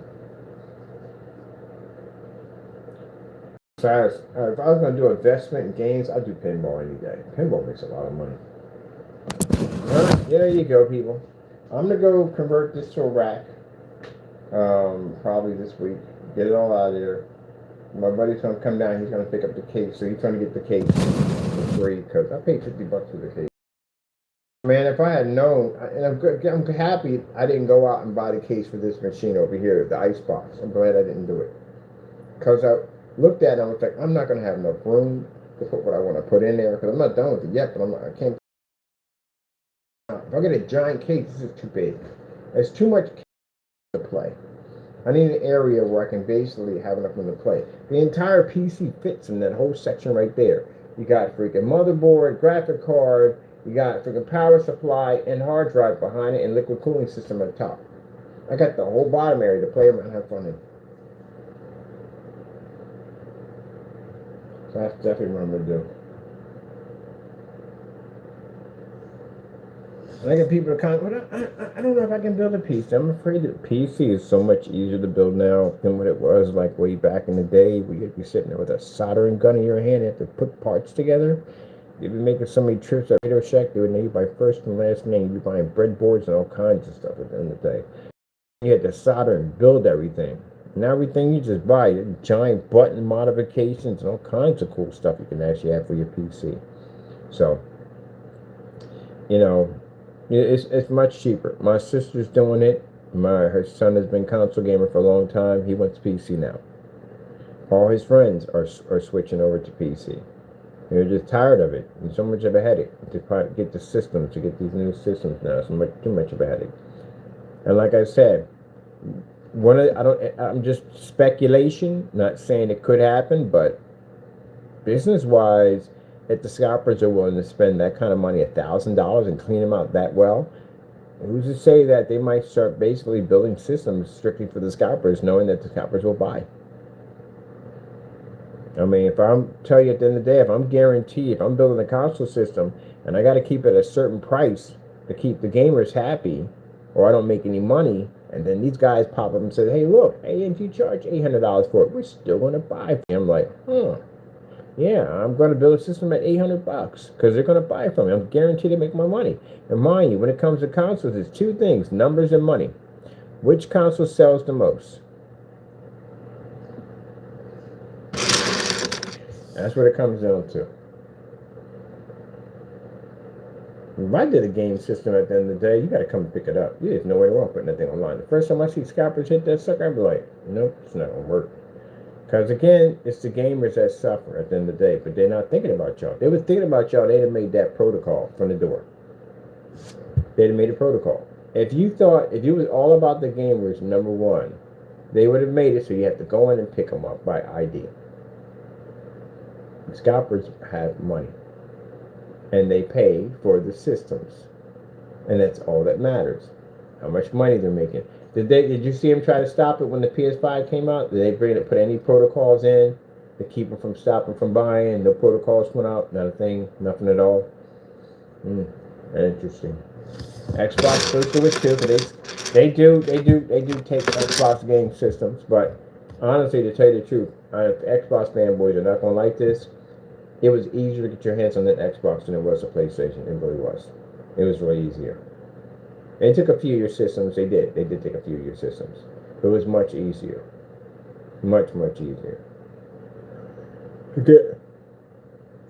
[SPEAKER 1] So if I was going to do investment in games, I'd do pinball any day. Pinball makes a lot of money. All right, yeah, there you go, people. I'm going to go convert this to a rack probably this week. Get it all out of there. My buddy's going to come down. He's going to pick up the case. So he's going to get the case for free because I paid $50 for the case. Man, if I had known, and I'm happy I didn't go out and buy the case for this machine over here, the Icebox. I'm glad I didn't do it. Because I looked at it and I was like, I'm not going to have enough room to put what I want to put in there because I'm not done with it yet, but I can't. If I get a giant case, this is too big. There's too much to play. I need an area where I can basically have enough room to play. The entire PC fits in that whole section right there. You got freaking motherboard, graphic card, you got freaking power supply and hard drive behind it and liquid cooling system at the top. I got the whole bottom area to play around and have fun in. So that's definitely what I'm going to do. And I get people to comment, I don't know if I can build a PC. I'm afraid that PC is so much easier to build now than what it was like way back in the day where you'd be sitting there with a soldering gun in your hand and have to put parts together. You'd be making so many trips at Radio Shack, they would know you by first and last name. You'd be buying breadboards and all kinds of stuff at the end of the day. You had to solder and build everything. Now everything you just buy, giant button modifications and all kinds of cool stuff you can actually have for your PC. So, you know, it's much cheaper. My sister's doing it. Her son has been console gamer for a long time. He wants PC now. All his friends are switching over to PC. They're just tired of it. It's so much of a headache to get the systems, to get these new systems now. It's too much of a headache. And like I said, I'm just speculation, not saying it could happen, but business-wise, if the scalpers are willing to spend that kind of money, $1,000, and clean them out that well, who's to say that they might start basically building systems strictly for the scalpers, knowing that the scalpers will buy? I mean, if I'm tell you at the end of the day, if I'm guaranteed, if I'm building a console system and I got to keep it at a certain price to keep the gamers happy, or I don't make any money,
[SPEAKER 2] And then these guys pop up and say, hey, look, hey, if you charge $800 for it, we're still going to buy it. I'm like, yeah, I'm going to build a system at $800 because they're going to buy it from me. I'm guaranteed to make my money. And mind you, when it comes to consoles, it's two things, numbers and money. Which console sells the most? That's what it comes down to. If I did a game system at the end of the day, you got to come and pick it up. There's no way wrong putting that thing online. The first time I see scalpers hit that sucker, I'd be like, nope, it's not going to work. Because again, it's the gamers that suffer at the end of the day, but they're not thinking about y'all. If they were thinking about y'all, they'd have made that protocol from the door. They'd have made a protocol. If you was all about the gamers, number one, they would have made it so you have to go in and pick them up by ID. Scalpers have money. And they pay for the systems. And that's all that matters. How much money they're making. Did you see them try to stop it when the PS5 came out? Did they put any protocols in to keep them from stopping from buying? No protocols went out? Not a thing? Nothing at all? Interesting. Xbox goes through it too. They do take Xbox game systems, but honestly, to tell you the truth, Xbox fanboys are not gonna like this. It was easier to get your hands on that Xbox than it was a PlayStation. It really was. It was really easier. And it took a few of your systems. They did take a few of your systems, but it was much easier. Much easier.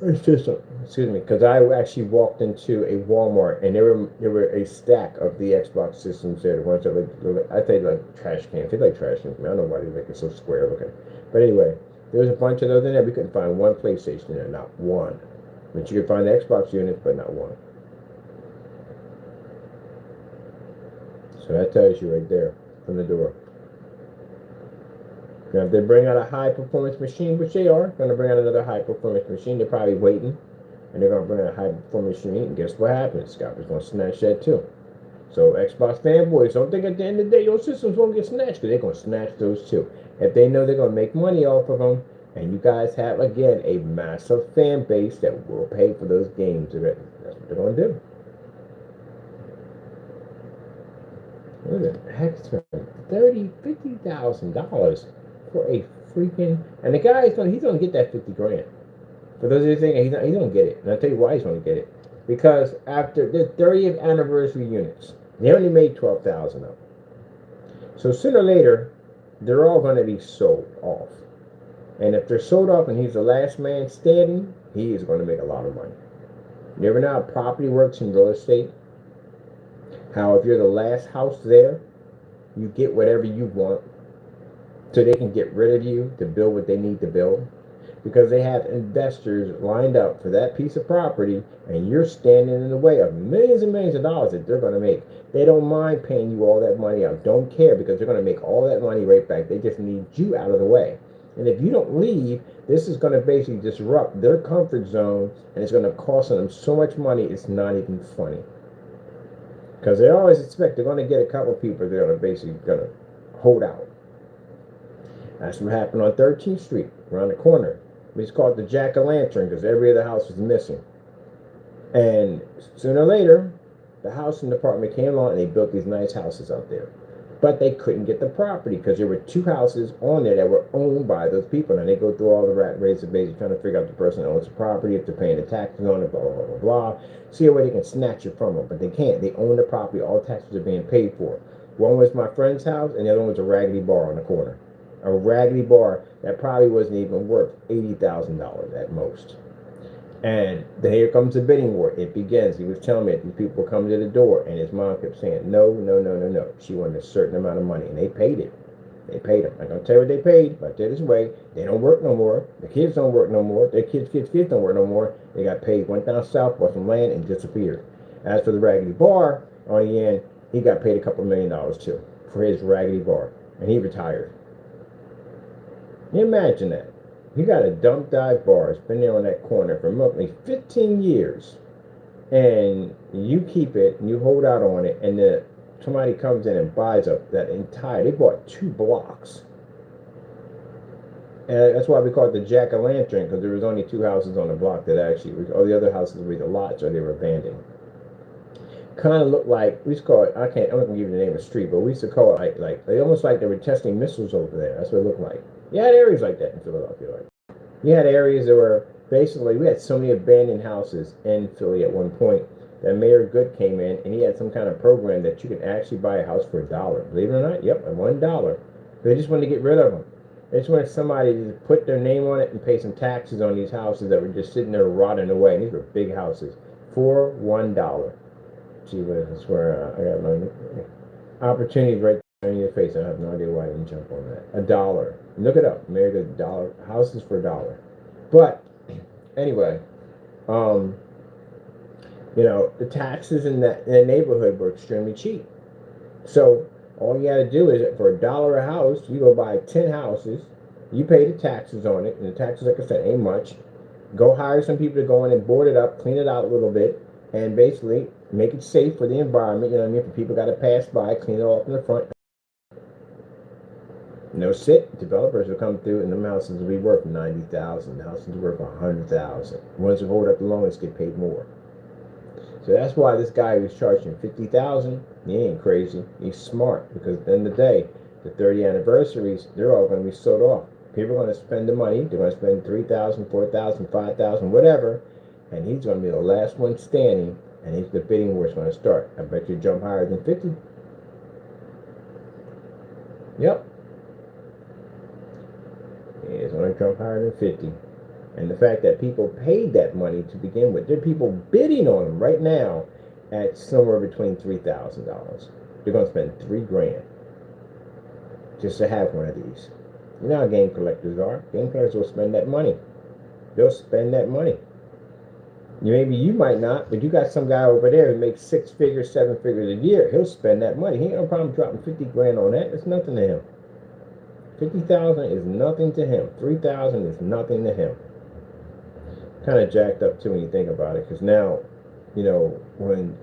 [SPEAKER 2] Excuse me, because I actually walked into a Walmart and there were a stack of the Xbox systems there. The ones that I think like trash cans. They like trash cans. I don't know why they make it so square looking. But anyway, there was a bunch of those in there. We couldn't find one PlayStation in there, not one. But you could find the Xbox units, but not one. So that tells you right there from the door. Now, if they bring out a high-performance machine, which they are, going to bring out another high-performance machine, they're probably waiting, and they're going to bring out a high-performance machine, and guess what happens? Scalpers going to snatch that too. So Xbox fanboys, don't think at the end of the day your systems won't get snatched, because they're going to snatch those too. If they know they're going to make money off of them, and you guys have, again, a massive fan base that will pay for those games, that's what they're going to do. What the heck? $50,000 for a freaking, and the guy he's gonna get that 50 grand. For those of you thinking he's gonna get it, and I'll tell you why he's gonna get it. Because after the 30th anniversary units, they only made 12,000 of them. So sooner or later, they're all gonna be sold off. And if they're sold off and he's the last man standing, he is gonna make a lot of money. You ever know how property works in real estate? How if you're the last house there, you get whatever you want so they can get rid of you to build what they need to build, because they have investors lined up for that piece of property and you're standing in the way of millions and millions of dollars that they're going to make. They don't mind paying you all that money out. Don't care, because they're going to make all that money right back. They just need you out of the way. And if you don't leave, this is going to basically disrupt their comfort zone, and it's going to cost them so much money it's not even funny. Because they always expect they're going to get a couple people that are basically going to hold out. That's what happened on 13th Street, around the corner. We just called it the Jack-o'-lantern because every other house was missing. And sooner or later, the housing department came along and they built these nice houses out there. But they couldn't get the property because there were two houses on there that were owned by those people. And they go through all the rat race of basically trying to figure out the person that owns the property, if they're paying the taxes on it, blah, blah, blah, blah. See a way they can snatch it from them. But they can't. They own the property. All taxes are being paid for. One was my friend's house, and the other one was a raggedy bar on the corner. A raggedy bar that probably wasn't even worth $80,000 at most. And then here comes the bidding war. It begins. He was telling me that these people were coming to the door, and his mom kept saying, no. She wanted a certain amount of money, and they paid it. They paid them. I'm not going to tell you what they paid, but they're this way. They don't work no more. The kids don't work no more. Their kids don't work no more. They got paid, went down south, bought some land, and disappeared. As for the raggedy bar, on the end, he got paid a couple $1 million too for his raggedy bar, and he retired. Imagine that. You got a dump dive bar. It's been there on that corner for roughly 15 years. And you keep it, and you hold out on it, and somebody comes in and buys up that entire, they bought 2 blocks. And that's why we call it the Jack-o'-lantern, because there was only 2 houses on the block that actually, all the other houses were either lots or they were abandoned. kind of looked like, we used to call it, I'm not gonna give you the name of the street, but we used to call it like they almost like they were testing missiles over there. That's what it looked like. You had areas like that in Philadelphia. Like you had areas that were basically, we had so many abandoned houses in Philly at one point that Mayor Good came in and he had some kind of program that you could actually buy a house for $1. Believe it or not, yep, $1. They just wanted to get rid of them. They just wanted somebody to put their name on it and pay some taxes on these houses that were just sitting there rotting away. And these were big houses for $1. Gee whiz, I swear I got my opportunity right there in your face. I have no idea why I didn't jump on that. $1. Look it up. America dollar houses for $1. But anyway, the taxes in that neighborhood were extremely cheap. So all you got to do is for $1 a house, you go buy 10 houses. You pay the taxes on it, and the taxes, like I said, ain't much. Go hire some people to go in and board it up, clean it out a little bit, and basically make it safe for the environment. You know what I mean? For people got to pass by, clean it all up in the front. No sit. Developers will come through, and them houses will be worth $90,000. The houses are worth $100,000. The ones who hold up the longest get paid more. So that's why this guy who's charging $50,000, he ain't crazy. He's smart because at the end of the day, the 30 anniversaries, they're all going to be sold off. People are going to spend the money. They're going to spend $3,000, $4,000, $5,000, whatever, and he's going to be the last one standing. And the bidding war is going to start. I bet you jump higher than 50. Yep. It's going to jump higher than 50. And the fact that people paid that money to begin with, there are people bidding on them right now at somewhere between $3,000. They're going to spend $3,000 just to have one of these. You know how game collectors are. Game collectors will spend that money. They'll spend that money. Maybe you might not, but you got some guy over there who makes 6 figures, 7 figures a year. He'll spend that money. He ain't no problem dropping $50,000 on that. It's nothing to him. $50,000 is nothing to him. $3,000 is nothing to him. Kind of jacked up too when you think about it, because now, when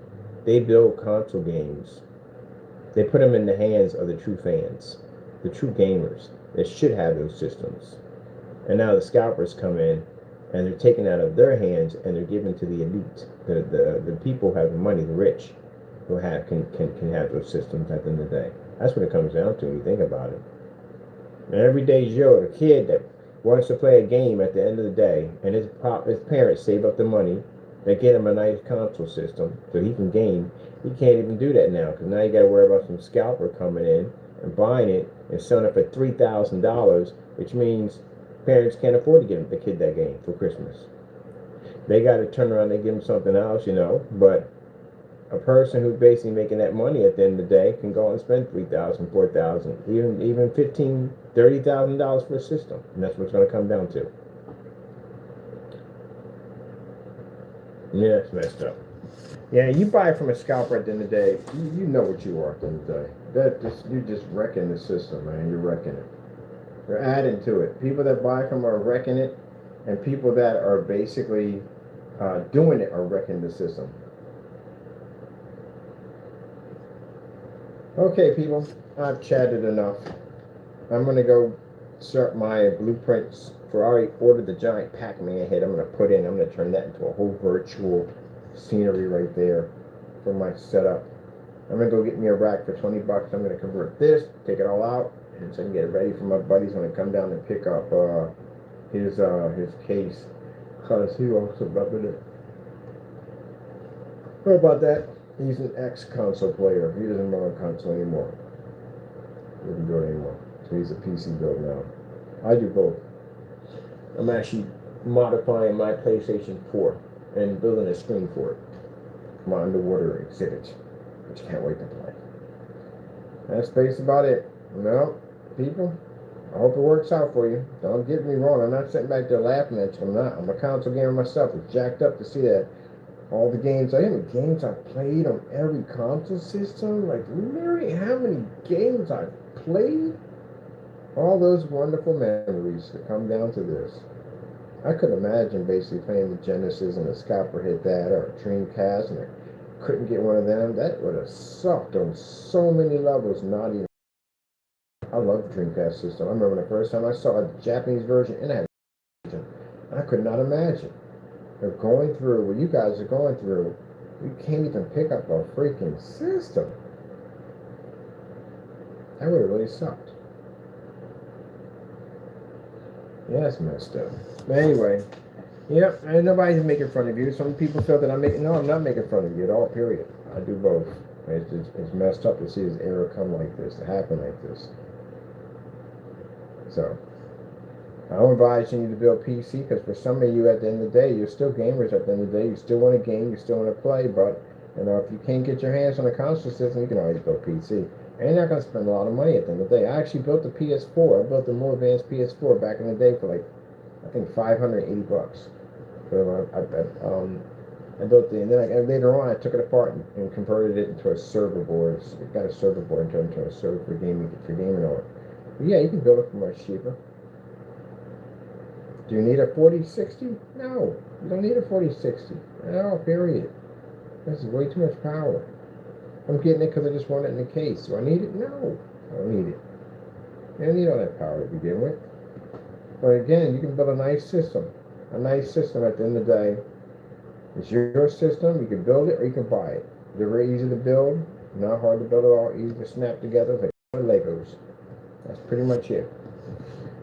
[SPEAKER 2] they build console games, they put them in the hands of the true fans, the true gamers that should have those systems. And now the scalpers come in and they're taken out of their hands and they're given to the elite, the people who have the money, the rich, who can have those systems at the end of the day. That's what it comes down to when you think about it. And everyday Joe, the kid that wants to play a game at the end of the day, and his parents save up the money, they get him a nice console system so he can game. He can't even do that now because now you got to worry about some scalper coming in and buying it and selling it for $3,000, which means parents can't afford to give the kid that game for Christmas. They got to turn around and give him something else, but a person who's basically making that money at the end of the day can go and spend $3,000, $4,000, even $15,000, $30,000 for a system, and that's what it's going to come down to. Yeah, it's messed up. Yeah, you buy from a scalper at the end of the day, you know what you are at the end of the day. You're just wrecking the system, man. You're wrecking it. You're adding to it. People that buy from are wrecking it, and people that are basically doing it are wrecking the system. Okay, people, I've chatted enough. I'm going to go start my blueprints for, I already ordered the giant Pac-Man head I'm going to put in. I'm going to turn that into a whole virtual scenery right there for my setup. I'm going to go get me a rack for $20. I'm going to convert this, take it all out, and so I can get it ready for my buddies when they come down and pick up his case. Because he also loved it. What about that? He's an ex-console player. He doesn't run on console anymore. He doesn't do it anymore. So he's a PC build now. I do both. I'm actually modifying my PlayStation 4 and building a screen for it. My underwater exhibit, which I can't wait to play. That's basically about it. Well, people, I hope it works out for you. Don't get me wrong. I'm not sitting back there laughing at you. I'm not. I'm a console gamer myself. It's jacked up to see that. All the games, I've played on every console system. Like, literally, how many games I've played? All those wonderful memories that come down to this. I could imagine basically playing the Genesis and a scalper hit that, or a Dreamcast, and I couldn't get one of them. That would have sucked on so many levels. Not even. I love the Dreamcast system. I remember the first time I saw a Japanese version, and I could not imagine. They're going through what you guys are going through
[SPEAKER 1] You can't even pick up a freaking system. That would have really sucked. Yeah, that's messed up. But anyway, yep, and nobody's making fun of you. Some people feel that I'm making. No, I'm not making fun of you at all. Period. I do both. It's messed up to see this era come like this, to happen like this. So, I don't advise you to build PC because for some of you, at the end of the day, you're still gamers. At the end of the day, you still want to game, you still want to play. But if you can't get your hands on a console system, you can always build PC. And you're not going to spend a lot of money at the end of the day. I actually built the PS4. I built a more advanced PS4 back in the day for I think $580. So I built and then later on I took it apart and converted it into a server board. It got a server board and turned into a server for gaming on it. But yeah, you can build it for much cheaper. Do you need a 4060? No, you don't need a 4060. No, period. This is way too much power. I'm getting it because I just want it in the case. Do I need it? No, I don't need it. You don't need all that power to begin with. But again, you can build a nice system. A nice system at the end of the day. It's your system. You can build it or you can buy it. They're very easy to build. Not hard to build at all. Easy to snap together like Legos. That's pretty much it.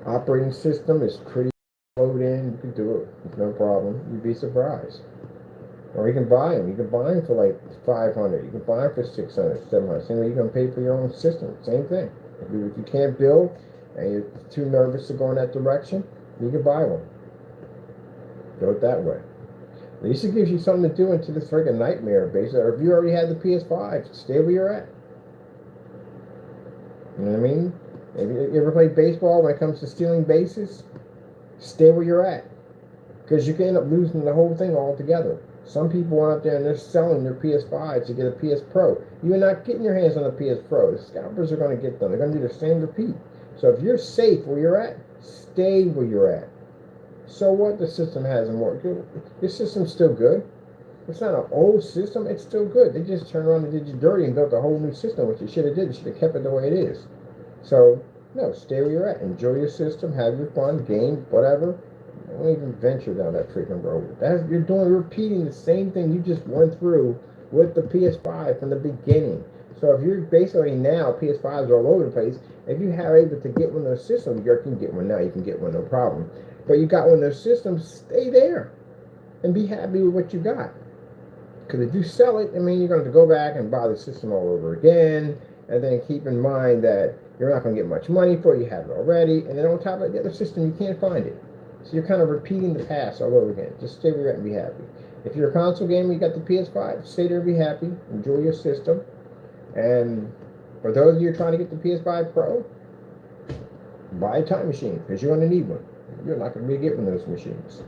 [SPEAKER 1] Operating system is pretty load in. You can do it. No problem. You'd be surprised. Or you can buy them. You can buy them for like $500. You can buy them for $600, $700. Same way you can pay for your own system. Same thing. If you can't build and you're too nervous to go in that direction, you can buy one. Do it that way. At least it gives you something to do until this freaking nightmare, basically. Or if you already had the PS5, stay where you're at. You know what I mean? If you ever played baseball when it comes to stealing bases, stay where you're at. Because you can end up losing the whole thing altogether. Some people went out there and they're selling their PS5s to get a PS Pro. You're not getting your hands on a PS Pro. The scalpers are going to get them. They're going to do the same repeat. So if you're safe where you're at, stay where you're at. So what? The system hasn't worked. Your system's still good. It's not an old system. It's still good. They just turned around and did you dirty and built a whole new system, which you should have did. You should have kept it the way it is. So, no, stay where you're at. Enjoy your system. Have your fun. Game, whatever. Don't even venture down that freaking road. You're repeating the same thing you just went through with the PS5 from the beginning. So if you're basically now, PS5s are all over the place. If you are able to get one of those systems, you can get one now. You can get one, no problem. But you got one of those systems, stay there and be happy with what you got. Because if you sell it, you're going to have to go back and buy the system all over again. And then keep in mind that you're not going to get much money for it. You have it already. And then on top of the other system, you can't find it. So you're kind of repeating the past all over again. Just stay where you're at and be happy. If you're a console gamer, you got the PS5, stay there and be happy. Enjoy your system. And for those of you trying to get the PS5 Pro, buy a time machine because you're going to need one. You're not going to be getting one of those machines.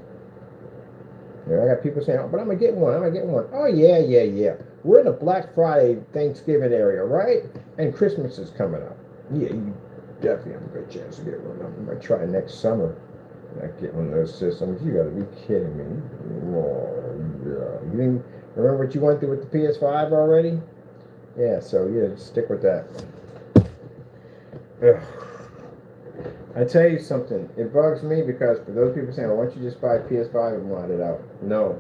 [SPEAKER 1] I got people saying, oh, but I'm going to get one. Oh, yeah. We're in the Black Friday, Thanksgiving area, right? And Christmas is coming up. Yeah, you definitely have a good chance to get one. I'm going to try next summer. Not get one of those systems. You gotta be kidding me. Oh, yeah. You didn't remember what you went through with the PS5 already? Yeah, so yeah, just stick with that. Ugh. I tell you something, it bugs me because for those people saying, why don't you just buy a PS5 and mod it out? No,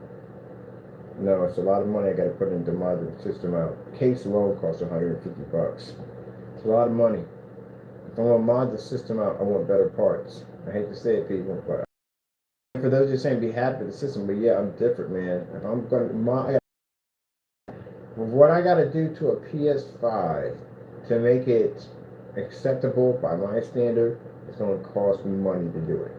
[SPEAKER 1] it's a lot of money I gotta put into mod the system out. Case alone costs $150. It's a lot of money. If I want to mod the system out, I want better parts. I hate to say it, people, but for those just saying be happy with the system, but yeah, I'm different, man. If I'm going to mod, what I got to do to a PS5 to make it acceptable by my standard, it's going to cost me money to do it.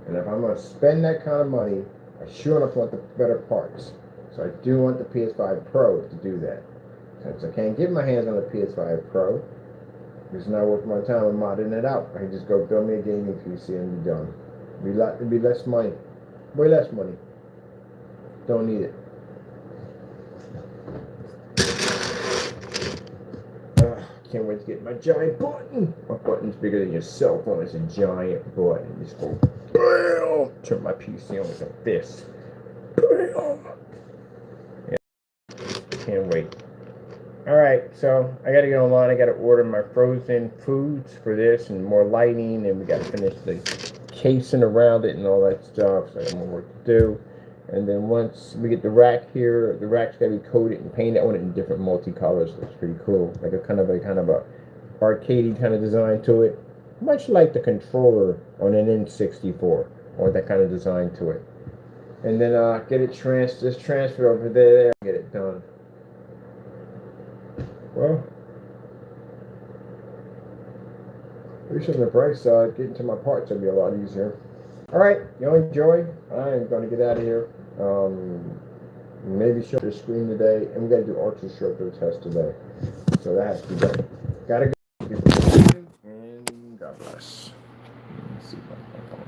[SPEAKER 1] And if I'm going to spend that kind of money, I sure enough want the better parts. So I do want the PS5 Pro to do that. Since I can't get my hands on the PS5 Pro, it's not worth my time of modding it out. I can just go build me a gaming PC and be done. It'd be less money. Way less money. Don't need it. Can't wait to get my giant button. My button's bigger than your cell phone. It's a giant button. Just go BAM! Turn my PC on like this. BAM! Yeah. Can't wait. Alright, so I gotta get online. I gotta order my frozen foods for this and more lighting, and we gotta finish the casing around it and all that stuff. So I got more work to do.
[SPEAKER 2] And then once we get the rack here, the rack's gotta be coated and painted. I want it in different multicolors. Looks pretty cool. Like a kind of a arcadey kind of design to it. Much like the controller on an N64. I want that kind of design to it. And then get it just transferred over there, get it done. Well, at least on the bright side, getting to my parts will be a lot easier. All right, y'all enjoy. I am going to get out of here. Maybe show the screen today, and we got to do Ultra Shredder test today. So that has to be done. Gotta go. And God bless. Let's see if I can